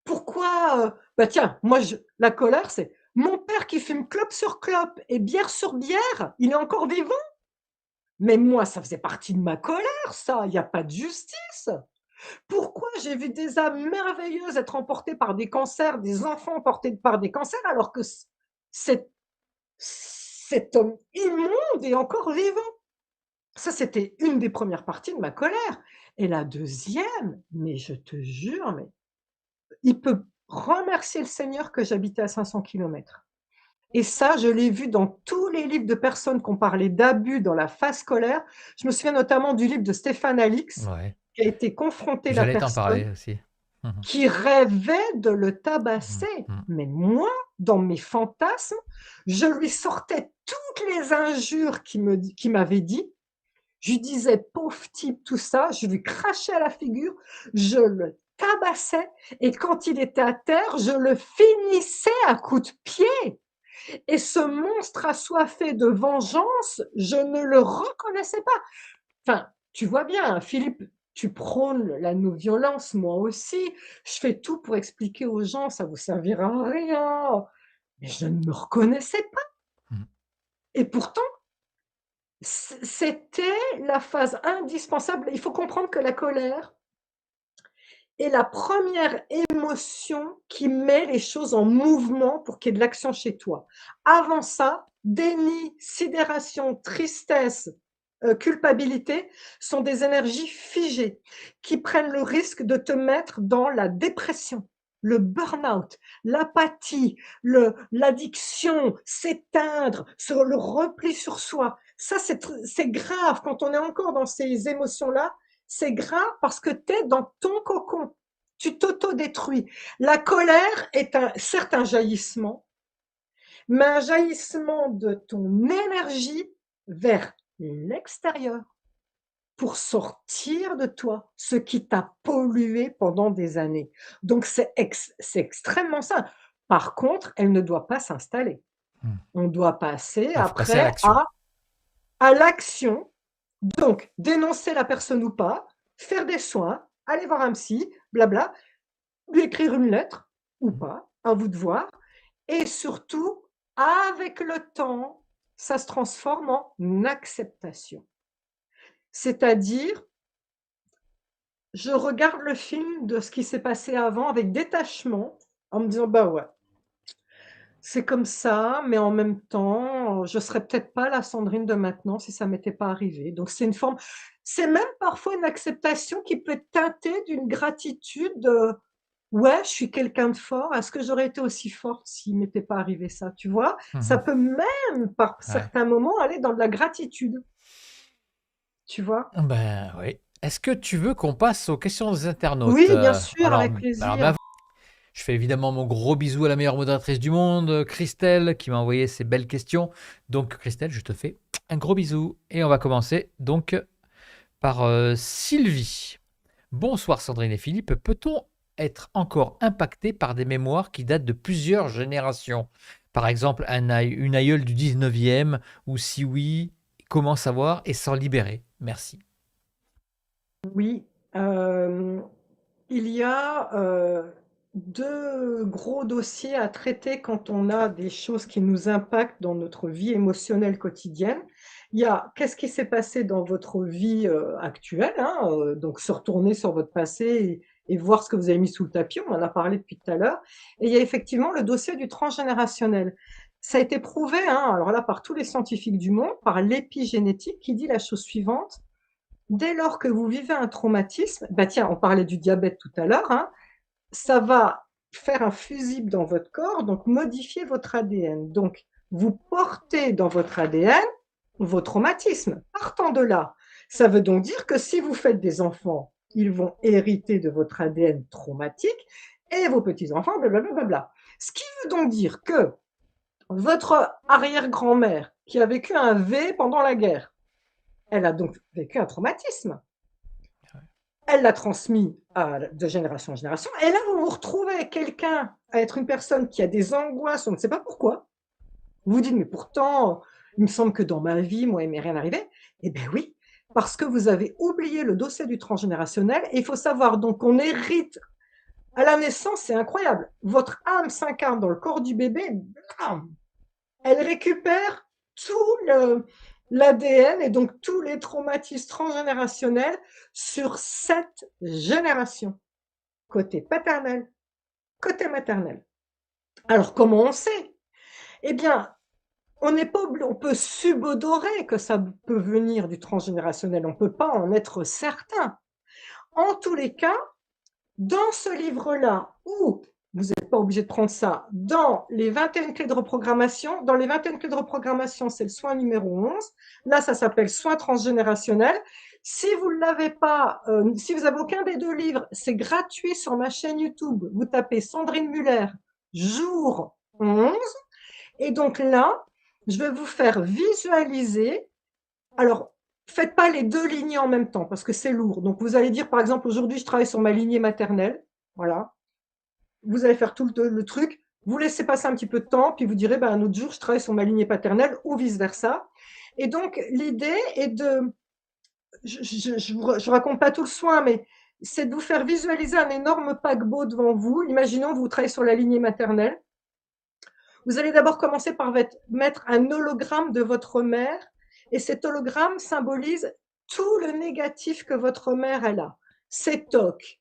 Pourquoi, bah, tiens, moi je la colère, c'est mon père qui fume clope sur clope et bière sur bière, il est encore vivant? Mais moi, ça faisait partie de ma colère ça, il y a pas de justice. Pourquoi j'ai vu des âmes merveilleuses être emportées par des cancers, des enfants emportés par des cancers alors que cet cet homme immonde est encore vivant? Ça, c'était une des premières parties de ma colère et la deuxième, mais je te jure, mais il peut remercier le Seigneur que j'habitais à 500 kilomètres. Et ça, je l'ai vu dans tous les livres de personnes qui ont parlé d'abus dans la phase scolaire. Je me souviens notamment du livre de Stéphane Alix, Ouais, qui a été confronté la j'allais t'en personne parler aussi. Mmh mh. qui rêvait de le tabasser. Mmh mh. Mais moi, dans mes fantasmes, je lui sortais toutes les injures qu'il m'avait dit. Je lui disais: «Pauvre type», tout ça, je lui crachais à la figure, je le tabassais et quand il était à terre, je le finissais à coups de pied et ce monstre assoiffé de vengeance, je ne le reconnaissais pas. Enfin, tu vois bien, hein, Philippe, tu prônes la non-violence, moi aussi. Je fais tout pour expliquer aux gens, ça vous servira à rien. Mais je ne me reconnaissais pas Mmh. et pourtant c'était la phase indispensable. Il faut comprendre que la colère est la première émotion qui met les choses en mouvement pour qu'il y ait de l'action chez toi. Avant ça, déni, sidération, tristesse, culpabilité sont des énergies figées qui prennent le risque de te mettre dans la dépression, le burn-out, l'apathie, l'addiction, s'éteindre, sur le repli sur soi. Ça, c'est grave quand on est encore dans ces émotions-là. C'est grave parce que tu es dans ton cocon. Tu t'auto-détruis. La colère est certes un jaillissement, mais un jaillissement de ton énergie vers l'extérieur pour sortir de toi ce qui t'a pollué pendant des années. Donc c'est extrêmement simple. Par contre, elle ne doit pas s'installer. Mmh. On doit passer Ouais, faut passer à après l'action. à l'action. Donc, dénoncer la personne ou pas, faire des soins, aller voir un psy, blabla, lui écrire une lettre ou Mmh. pas, à vous de voir. Et surtout, avec le temps, ça se transforme en acceptation. C'est-à-dire, je regarde le film de ce qui s'est passé avant avec détachement, en me disant: «Bah ouais, c'est comme ça, mais en même temps, je serais peut-être pas la Sandrine de maintenant si ça m'était pas arrivé». Donc c'est même parfois une acceptation qui peut être teintée d'une gratitude, ouais, je suis quelqu'un de fort. Est-ce que j'aurais été aussi forte s'il m'était pas arrivé ça, tu vois? Mmh Ça mh. peut même, par Ouais. certains moments, aller dans de la gratitude, tu vois? Ben, oui. Est-ce que tu veux qu'on passe aux questions des internautes? Oui, bien sûr, Alors, avec mais plaisir. je fais évidemment mon gros bisou à la meilleure modératrice du monde, Christelle, qui m'a envoyé ces belles questions. Donc, Christelle, je te fais un gros bisou. Et on va commencer donc par Sylvie. Bonsoir Sandrine et Philippe. Peut-on être encore impacté par des mémoires qui datent de plusieurs générations? Par exemple, une aïeule du 19e, ou si oui, comment savoir et s'en libérer? Merci. Oui, il y a, 2 gros dossiers à traiter quand on a des choses qui nous impactent dans notre vie émotionnelle quotidienne. Il y a qu'est-ce qui s'est passé dans votre vie, actuelle, hein, donc se retourner sur votre passé et voir ce que vous avez mis sous le tapis, on en a parlé depuis tout à l'heure, et il y a effectivement le dossier du transgénérationnel. Ça a été prouvé, hein, alors là, par tous les scientifiques du monde, par l'épigénétique qui dit la chose suivante: dès lors que vous vivez un traumatisme, bah tiens, on parlait du diabète tout à l'heure, hein, ça va faire un fusible dans votre corps, donc modifier votre ADN. Donc, vous portez dans votre ADN vos traumatismes. Partant de là, ça veut donc dire que si vous faites des enfants, ils vont hériter de votre ADN traumatique et vos petits-enfants, blablabla. Ce qui veut donc dire que votre arrière-grand-mère, qui a vécu un V pendant la guerre, elle a donc vécu un traumatisme. Elle l'a transmis de génération en génération. Et là, vous vous retrouvez avec quelqu'un, à être une personne qui a des angoisses, on ne sait pas pourquoi. Vous vous dites, mais pourtant, il me semble que dans ma vie, moi, il m'est rien arrivé. Eh bien oui, parce que vous avez oublié le dossier du transgénérationnel. Et il faut savoir donc qu'on hérite à la naissance, c'est incroyable. Votre âme s'incarne dans le corps du bébé, bam, elle récupère tout l'ADN et donc tous les traumatismes transgénérationnels sur 7 générations, côté paternel, côté maternel. Alors comment on sait? Eh bien, on n'est pas on peut subodorer que ça peut venir du transgénérationnel, on ne peut pas en être certain. En tous les cas, dans ce livre-là, où vous n'êtes pas obligé de prendre ça, dans les 21 clés de reprogrammation, dans les 21 clés de reprogrammation, c'est le soin numéro 11. Là, ça s'appelle soin transgénérationnel. Si vous ne l'avez pas, si vous n'avez aucun des 2 livres, c'est gratuit sur ma chaîne YouTube. Vous tapez Sandrine Muller, jour 11. Et donc là, je vais vous faire visualiser. Alors, faites pas les 2 lignées en même temps parce que c'est lourd. Donc, vous allez dire, par exemple, aujourd'hui, je travaille sur ma lignée maternelle. Voilà. Vous allez faire tout le truc. Vous laissez passer un petit peu de temps, puis vous direz, ben, un autre jour, je travaille sur ma lignée paternelle ou vice-versa. Et donc, l'idée est de, je raconte pas tout le soin, mais c'est de vous faire visualiser un énorme paquebot devant vous. Imaginons que vous travaillez sur la lignée maternelle. Vous allez d'abord commencer par mettre un hologramme de votre mère, et cet hologramme symbolise tout le négatif que votre mère elle a. Ses tocs,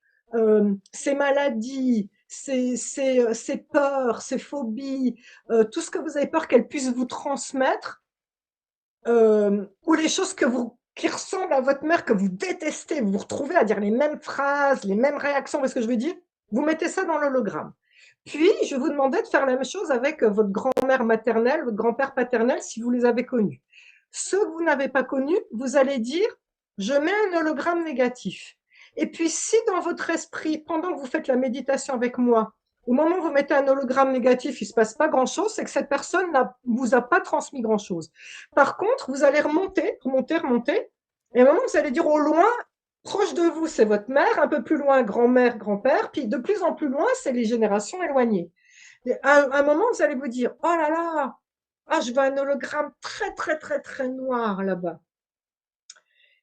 ses maladies, ses peurs, ses phobies, tout ce que vous avez peur qu'elle puisse vous transmettre, ou les choses qui ressemblent à votre mère, que vous détestez, vous vous retrouvez à dire les mêmes phrases, les mêmes réactions, vous voyez ce que je veux dire? Vous mettez ça dans l'hologramme. Puis, je vais vous demander de faire la même chose avec votre grand-mère maternelle, votre grand-père paternel, si vous les avez connus. Ceux que vous n'avez pas connus, vous allez dire, je mets un hologramme négatif. Et puis, si dans votre esprit, pendant que vous faites la méditation avec moi, au moment où vous mettez un hologramme négatif, il ne se passe pas grand-chose, c'est que cette personne ne vous a pas transmis grand-chose. Par contre, vous allez remonter, remonter, remonter, et à un moment, vous allez dire au loin, proche de vous, c'est votre mère, un peu plus loin, grand-mère, grand-père, puis de plus en plus loin, c'est les générations éloignées. Et à un moment, vous allez vous dire, oh là là, ah, je vois un hologramme très, très, très, très noir là-bas.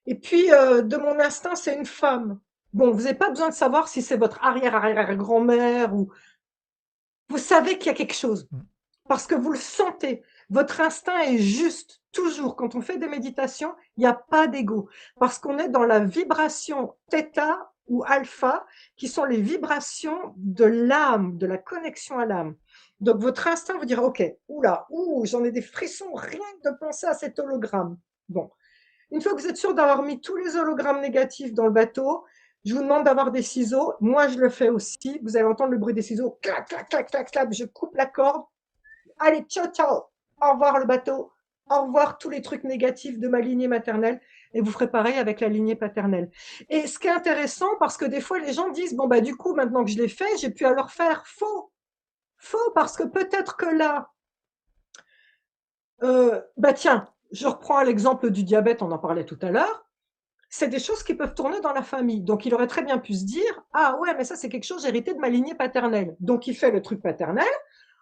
Et puis, de mon instinct, c'est une femme. Bon, vous n'avez pas besoin de savoir si c'est votre arrière-arrière-grand-mère ou vous savez qu'il y a quelque chose Mm. parce que vous le sentez. Votre instinct est juste, toujours. Quand on fait des méditations, il n'y a pas d'ego parce qu'on est dans la vibration θ ou alpha, qui sont les vibrations de l'âme, de la connexion à l'âme. Donc, votre instinct vous dira, OK, oula, j'en ai des frissons rien que de penser à cet hologramme. Bon, une fois que vous êtes sûr d'avoir mis tous les hologrammes négatifs dans le bateau, je vous demande d'avoir des ciseaux. Moi, je le fais aussi. Vous allez entendre le bruit des ciseaux. Clac, clac, clac, clac, clac. Je coupe la corde. Allez, ciao, ciao. Au revoir le bateau. Au revoir tous les trucs négatifs de ma lignée maternelle. Et vous ferez pareil avec la lignée paternelle. Et ce qui est intéressant, parce que des fois, les gens disent, bon, bah, du coup, maintenant que je l'ai fait, j'ai pu alors faire faux. Faux, parce que peut-être que là, bah, tiens, je reprends l'exemple du diabète, on en parlait tout à l'heure. C'est des choses qui peuvent tourner dans la famille. Donc, il aurait très bien pu se dire, ah ouais, mais ça, c'est quelque chose hérité de ma lignée paternelle. Donc, il fait le truc paternel.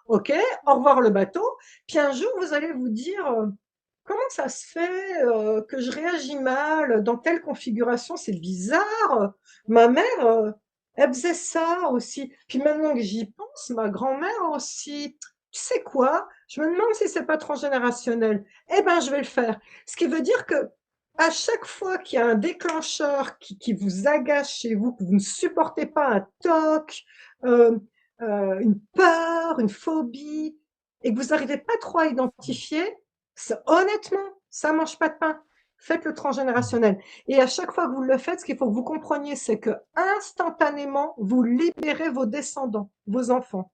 OK, au revoir le bateau. Puis un jour, vous allez vous dire, comment ça se fait que je réagis mal dans telle configuration? C'est bizarre. Ma mère, Elle faisait ça aussi. Puis maintenant que j'y pense, ma grand-mère aussi. Tu sais quoi? Je me demande si c'est pas transgénérationnel. Eh ben, je vais le faire. Ce qui veut dire que à chaque fois qu'il y a un déclencheur qui vous agace chez vous, que vous ne supportez pas un toc, euh, une peur, une phobie, et que vous n'arrivez pas trop à identifier, honnêtement, ça mange pas de pain. Faites le transgénérationnel. Et à chaque fois que vous le faites, ce qu'il faut que vous compreniez, c'est que instantanément, vous libérez vos descendants, vos enfants.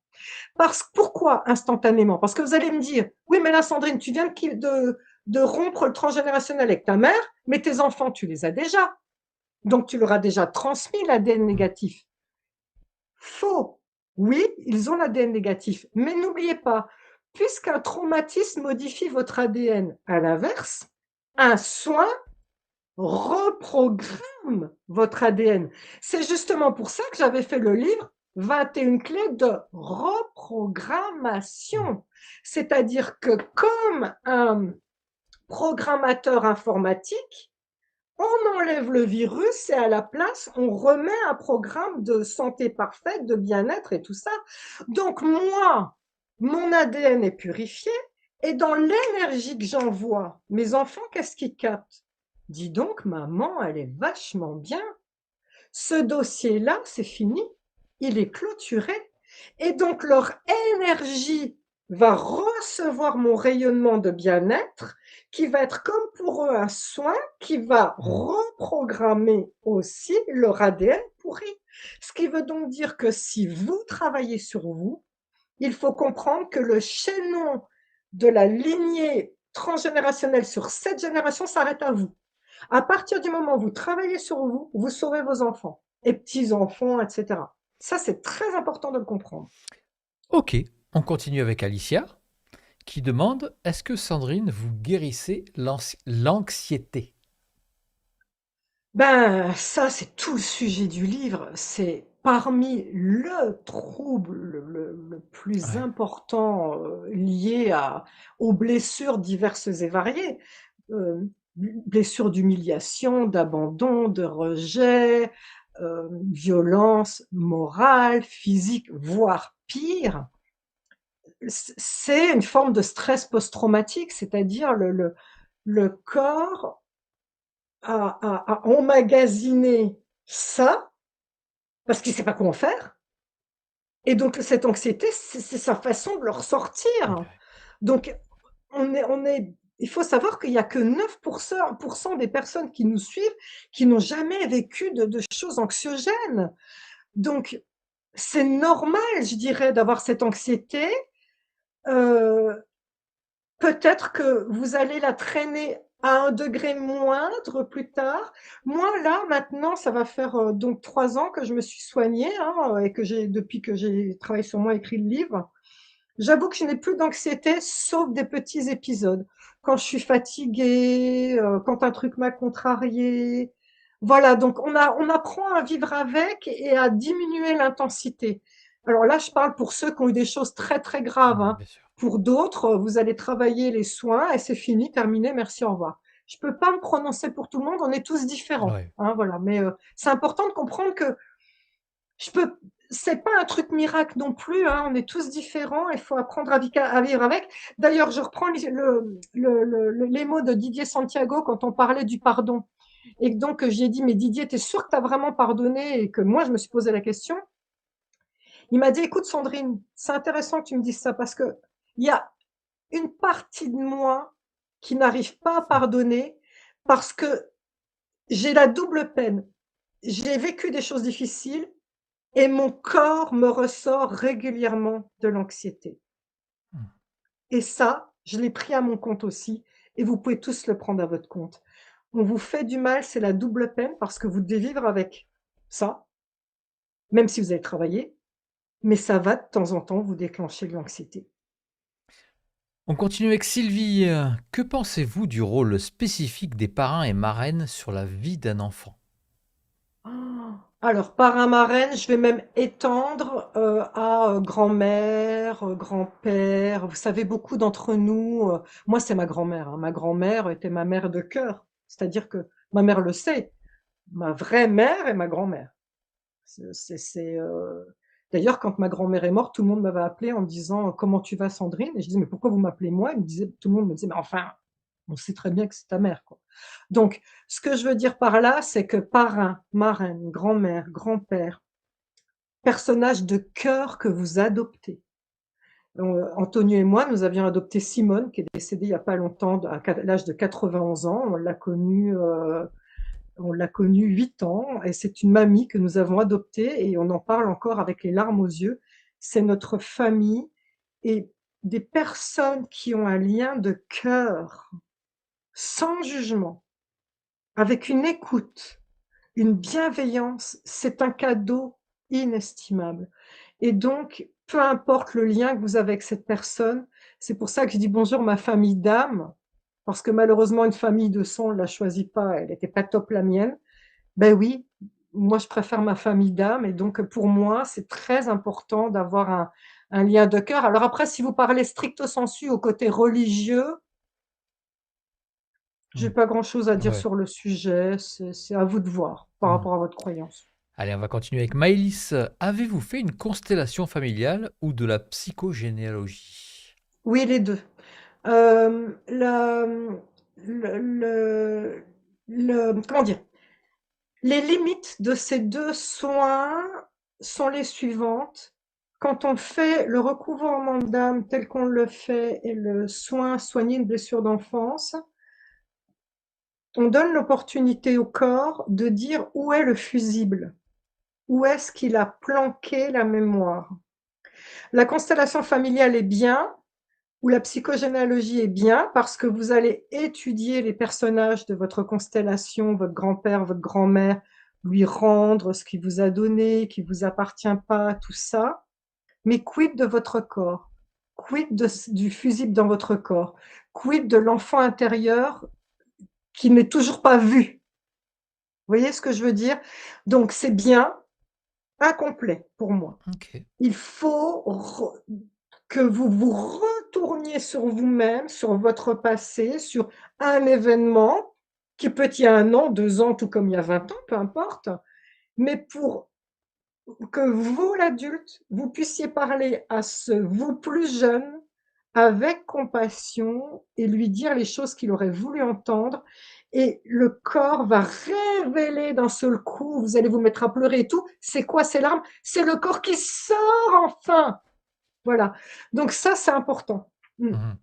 Pourquoi instantanément? Parce que vous allez me dire, oui, mais là, Sandrine, tu viens de rompre le transgénérationnel avec ta mère, mais tes enfants, tu les as déjà. Donc, tu leur as déjà transmis l'ADN négatif. Faux. Oui, ils ont l'ADN négatif. Mais n'oubliez pas, puisqu'un traumatisme modifie votre ADN, à l'inverse, un soin reprogramme votre ADN. C'est justement pour ça que j'avais fait le livre 21 clés de reprogrammation. C'est-à-dire que comme un programmateur informatique, on enlève le virus et à la place, on remet un programme de santé parfaite, de bien-être et tout ça. Donc moi, mon ADN est purifié et dans l'énergie que j'envoie, mes enfants, qu'est-ce qu'ils captent? Dis donc, maman, elle est vachement bien. Ce dossier-là, c'est fini. Il est clôturé. Et donc, leur énergie va recevoir mon rayonnement de bien-être qui va être comme pour eux un soin qui va reprogrammer aussi leur ADN pourri. Ce qui veut donc dire que si vous travaillez sur vous, il faut comprendre que le chaînon de la lignée transgénérationnelle sur cette génération s'arrête à vous. À partir du moment où vous travaillez sur vous, vous sauvez vos enfants et petits-enfants, etc. Ça, c'est très important de le comprendre. Ok, on continue avec Alicia qui demande, est-ce que Sandrine, vous guérissez l'anxiété? Ben, ça, c'est tout le sujet du livre. C'est parmi le trouble le plus Ouais. important lié aux blessures diverses et variées. Euh, Blessures d'humiliation, d'abandon, de rejet, violence morale, physique, voire pire. C'est une forme de stress post-traumatique, c'est-à-dire le corps a emmagasiné ça parce qu'il ne sait pas quoi en faire. Et donc, cette anxiété, c'est sa façon de le ressortir. Ouais. Donc, il faut savoir qu'il n'y a que 9% des personnes qui nous suivent qui n'ont jamais vécu de choses anxiogènes. Donc, c'est normal, je dirais, d'avoir cette anxiété. Euh, Peut-être que vous allez la traîner à un degré moindre plus tard. Moi, là, maintenant, ça va faire donc 3 ans que je me suis soignée hein, et depuis que j'ai travaillé sur moi, écrit le livre. J'avoue que je n'ai plus d'anxiété, sauf des petits épisodes. Quand je suis fatiguée, quand un truc m'a contrariée. Voilà, donc on apprend à vivre avec et à diminuer l'intensité. Alors là, je parle pour ceux qui ont eu des choses très très graves. Hein. Bien sûr. Pour d'autres, vous allez travailler les soins et c'est fini, terminé, merci, au revoir. Je peux pas me prononcer pour tout le monde, on est tous différents. Ouais. Hein, voilà, mais c'est important de comprendre que je peux, c'est pas un truc miracle non plus, hein, on est tous différents, il faut apprendre à vivre avec. D'ailleurs, je reprends les mots de Didier Santiago quand on parlait du pardon. Et donc, j'ai dit, mais Didier, t'es sûr que tu as vraiment pardonné? Et que moi, je me suis posé la question. Il m'a dit, écoute, Sandrine, c'est intéressant que tu me dises ça parce que il y a une partie de moi qui n'arrive pas à pardonner parce que j'ai la double peine. J'ai vécu des choses difficiles et mon corps me ressort régulièrement de l'anxiété. Et ça, je l'ai pris à mon compte aussi, et vous pouvez tous le prendre à votre compte. On vous fait du mal, c'est la double peine parce que vous devez vivre avec ça, même si vous avez travaillé, mais ça va de temps en temps vous déclencher de l'anxiété. On continue avec Sylvie. Que pensez-vous du rôle spécifique des parrains et marraines sur la vie d'un enfant? Alors, parrain-marraine, je vais même étendre à grand-mère, grand-père. Vous savez, beaucoup d'entre nous, moi c'est ma grand-mère, hein. Ma grand-mère était ma mère de cœur. C'est-à-dire que ma mère le sait, ma vraie mère est ma grand-mère. D'ailleurs, quand ma grand-mère est morte, tout le monde m'avait appelée en me disant: «Comment tu vas Sandrine?» et je disais: «Mais pourquoi vous m'appelez moi?» Tout le monde me disait: «Mais enfin, on sait très bien que c'est ta mère, quoi». Donc ce que je veux dire par là, c'est que parrain, marraine, grand-mère, grand-père, personnage de cœur que vous adoptez. Antonio et moi, nous avions adopté Simone, qui est décédée il y a pas longtemps, à l'âge de 91 ans. On l'a connue 8 ans et c'est une mamie que nous avons adoptée et on en parle encore avec les larmes aux yeux. C'est notre famille et des personnes qui ont un lien de cœur, sans jugement, avec une écoute, une bienveillance, c'est un cadeau inestimable. Et donc, peu importe le lien que vous avez avec cette personne, c'est pour ça que je dis bonjour ma famille d'âme, parce que malheureusement une famille de sang, on ne la choisit pas, elle n'était pas top la mienne. Ben oui, moi je préfère ma famille d'âme et donc pour moi, c'est très important d'avoir un lien de cœur. Alors après, si vous parlez stricto sensu au côté religieux, j'ai Mmh. pas grand-chose à dire Ouais. sur le sujet, c'est à vous de voir par Mmh. rapport à votre croyance. Allez, on va continuer avec Maëlys. Avez-vous fait une constellation familiale ou de la psychogénéalogie? Oui, les 2. La le comment dire? Les limites de ces 2 soins sont les suivantes. Quand on fait le recouvrement d'âme tel qu'on le fait et le soin soigner une blessure d'enfance, on donne l'opportunité au corps de dire où est le fusible, où est-ce qu'il a planqué la mémoire. La constellation familiale est bien, ou la psychogénéalogie est bien parce que vous allez étudier les personnages de votre constellation, votre grand-père, votre grand-mère, lui rendre ce qu'il vous a donné, qui vous appartient pas, tout ça. Mais quid de votre corps? Quid du fusible dans votre corps? Quid de l'enfant intérieur qui n'est toujours pas vu? Vous voyez ce que je veux dire? Donc c'est bien, incomplet pour moi. Ok. Il faut que vous vous retourniez sur vous-même, sur votre passé, sur un événement qui peut être il y a 1 an, 2 ans, tout comme il y a 20 ans, peu importe, mais pour que vous, l'adulte, vous puissiez parler à ce vous plus jeune avec compassion et lui dire les choses qu'il aurait voulu entendre et le corps va révéler d'un seul coup, vous allez vous mettre à pleurer et tout. C'est quoi ces larmes? C'est le corps qui sort enfin! Voilà. Donc ça, c'est important. Mmh. Mhm.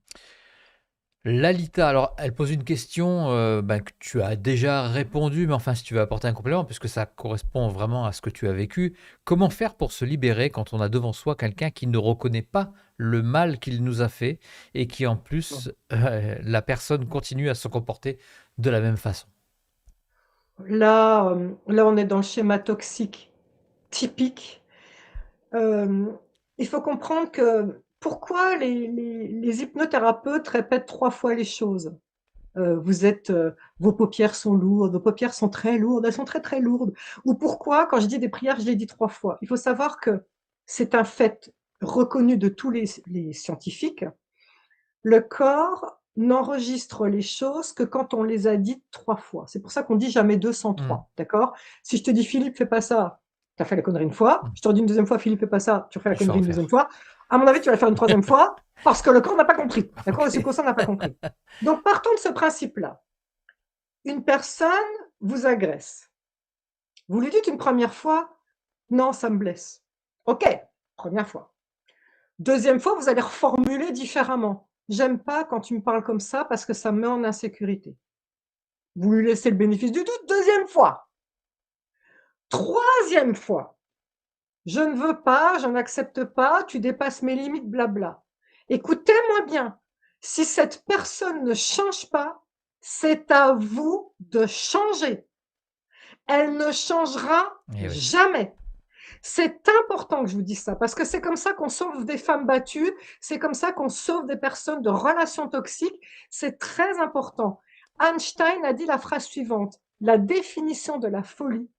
Lalita, alors elle pose une question que tu as déjà répondu, mais enfin si tu veux apporter un complément, puisque ça correspond vraiment à ce que tu as vécu. Comment faire pour se libérer quand on a devant soi quelqu'un qui ne reconnaît pas le mal qu'il nous a fait et qui en plus, la personne continue à se comporter de la même façon? Là, on est dans le schéma toxique typique. Hem, il faut comprendre que pourquoi les hypnothérapeutes répètent 3 fois les choses? Vos paupières sont lourdes, vos paupières sont très lourdes, elles sont très, très lourdes. Ou pourquoi, quand je dis des prières, je les dis 3 fois? Il faut savoir que c'est un fait reconnu de tous les scientifiques. Le corps n'enregistre les choses que quand on les a dites 3 fois. C'est pour ça qu'on dit jamais 2 sans Mmh. 3, d'accord? Si je te dis: «Philippe, fais pas ça», tu as fait la connerie une fois. Mmh. Je te redis une deuxième fois: «Philippe, fais pas ça», tu refais la Je vais connerie une deuxième refaire. fois. À mon avis, tu vas le faire une troisième fois parce que le corps n'a pas compris, d'accord? Le OK. subconscient n'a pas compris. Donc partons de ce principe-là. Une personne vous agresse. Vous lui dites une première fois: «Non, ça me blesse». OK, première fois. Deuxième fois, vous allez reformuler différemment. «J'aime pas quand tu me parles comme ça parce que ça me met en insécurité». Vous lui laissez le bénéfice du doute, deuxième fois. Troisième fois: «Je ne veux pas, je n'accepte pas, tu dépasses mes limites, blabla». Écoutez-moi bien, si cette personne ne change pas, c'est à vous de changer. Elle ne changera Eh oui. jamais. C'est important que je vous dise ça, parce que c'est comme ça qu'on sauve des femmes battues, c'est comme ça qu'on sauve des personnes de relations toxiques, c'est très important. Einstein a dit la phrase suivante: «La définition de la folie,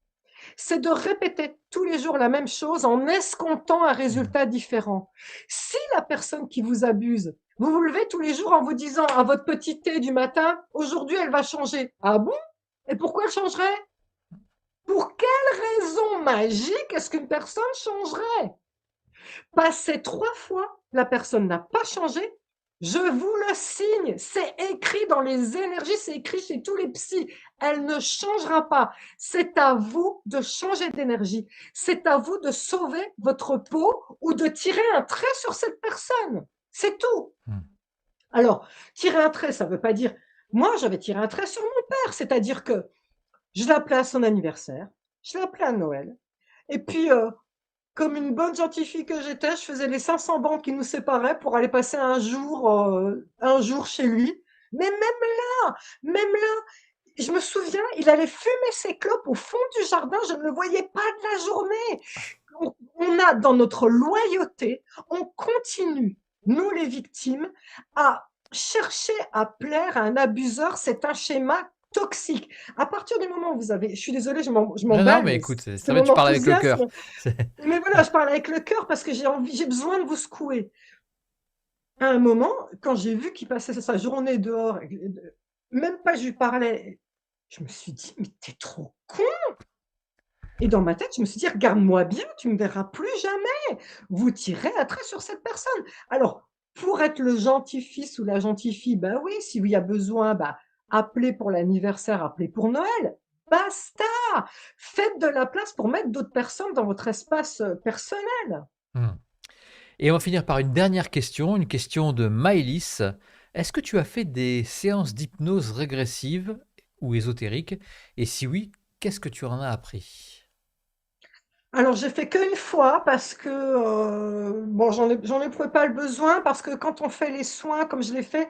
c'est de répéter tous les jours la même chose en escomptant un Mmh. résultat différent». Si la personne qui vous abuse, vous vous levez tous les jours en vous disant à votre petit thé du matin: «Aujourd'hui, elle va changer». Ah bon? Et pourquoi elle changerait? Pour quelle raison magique est-ce qu'une personne changerait? Passé 3 fois, la personne n'a pas changé. Je vous le signe, c'est écrit dans les énergies, c'est écrit chez tous les psys. Elle ne changera pas. C'est à vous de changer d'énergie. C'est à vous de sauver votre peau ou de tirer un trait sur cette personne. C'est tout. Hmm. Alors, tirer un trait, ça ne veut pas dire... Moi, j'avais tiré un trait sur mon père, c'est-à-dire que je l'appelais à son anniversaire, je l'appelais à Noël, et puis comme une bonne gentille fille que j'étais, je faisais les 500 bandes qui nous séparaient pour aller passer un jour chez lui. Mais même là, je me souviens, il allait fumer ses clopes au fond du jardin, je ne le voyais pas de la journée. On a dans notre loyauté, on continue, nous les victimes, à chercher à plaire à un abuseur. C'est un schéma toxique. À partir du moment où vous avez, je suis désolée, je Non, non, m'emballe, mais mais écoute, c'est c'est très bien, mon tu parles avec le cœur. enthousiasme. Mais voilà, je parle avec le cœur parce que j'ai besoin de vous secouer. À un moment, quand j'ai vu qu'il passait sa journée dehors, même pas je lui parlais, je me suis dit, mais t'es trop con. Et dans ma tête, je me suis dit, regarde-moi bien, tu me verras plus jamais. Vous tirez un trait sur cette personne. Alors, pour être le gentil fils ou la gentille fille, ben oui, s'il y a besoin, bah, appelez pour l'anniversaire, appelez pour Noël. Basta! Faites de la place pour mettre d'autres personnes dans votre espace personnel. Hmm. Et on va finir par une dernière question, une question de Maëlys. Est-ce que tu as fait des séances d'hypnose régressive ou ésotérique? Et si oui, qu'est-ce que tu en as appris? Alors, j'ai fait qu'une fois parce que bon, j'en éprouvais pas le besoin parce que quand on fait les soins comme je l'ai fait,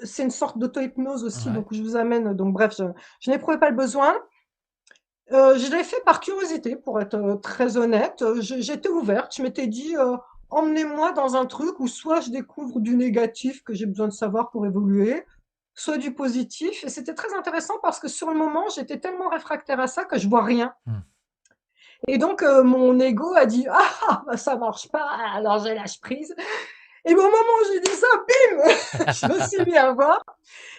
c'est une sorte d'auto-hypnose aussi, Ouais. donc je vous amène. Donc, bref, je n'éprouvais pas le besoin. Je l'ai fait par curiosité, pour être très honnête. J'étais ouverte, je m'étais dit, emmenez-moi dans un truc où soit je découvre du négatif que j'ai besoin de savoir pour évoluer, soit du positif. Et c'était très intéressant parce que sur le moment, j'étais tellement réfractaire à ça que je vois rien. Hmm. Et donc, mon ego a dit, ah, bah, ça marche pas, alors je lâche prise. Et au moment où j'ai dit ça, bim, je me suis mis à voir.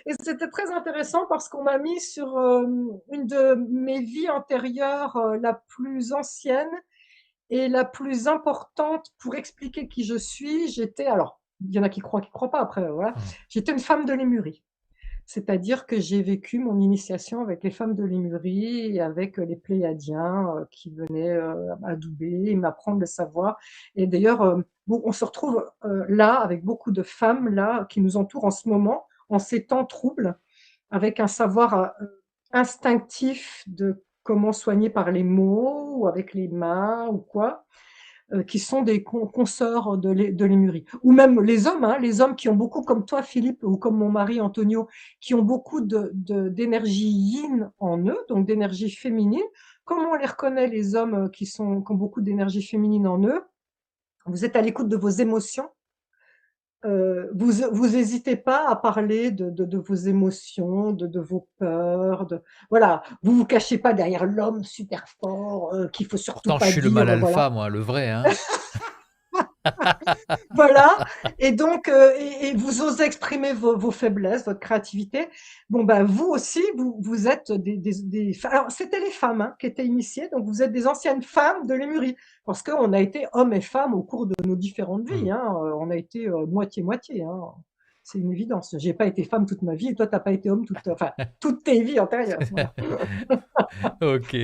Et c'était très intéressant parce qu'on m'a mis sur une de mes vies antérieures, la plus ancienne et la plus importante pour expliquer qui je suis. Alors, il y en a qui croient pas après, voilà. Hmm. J'étais une femme de Lémurie. C'est-à-dire que j'ai vécu mon initiation avec les femmes de Lémurie et avec les Pléiadiens qui venaient m'adouber et m'apprendre le savoir. Et d'ailleurs, bon, on se retrouve là avec beaucoup de femmes là qui nous entourent en ce moment, en ces temps troubles, avec un savoir instinctif de comment soigner par les mots ou avec les mains ou quoi, qui sont des consorts de Lémurie. Ou même les hommes qui ont beaucoup, comme toi Philippe, ou comme mon mari Antonio, qui ont beaucoup d'énergie yin en eux, donc d'énergie féminine. Comment on les reconnaît, les hommes qui ont beaucoup d'énergie féminine en eux? Vous êtes à l'écoute de vos émotions. Vous hésitez pas à parler de vos émotions, de vos peurs, voilà. Vous vous cachez pas derrière l'homme super fort qu'il faut surtout Pourtant, je pas suis le mâle dire, voilà. alpha, moi, le vrai, hein. Voilà, et donc, et vous osez exprimer vos faiblesses, votre créativité. Bon, ben, vous aussi, vous êtes alors, c'était les femmes hein, qui étaient initiées, donc vous êtes des anciennes femmes de Lémurie, parce qu'on a été hommes et femmes au cours de nos différentes Hmm. vies, hein, on a été moitié-moitié, hein. C'est une évidence. J'ai pas été femme toute ma vie, et toi, t'as pas été homme toutes tes vies antérieures. Voilà. Ok.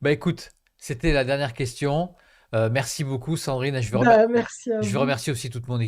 Bah écoute, c'était la dernière question. Merci beaucoup, Sandrine. Ben, merci à Je vais vous. remercier aussi toute mon équipe.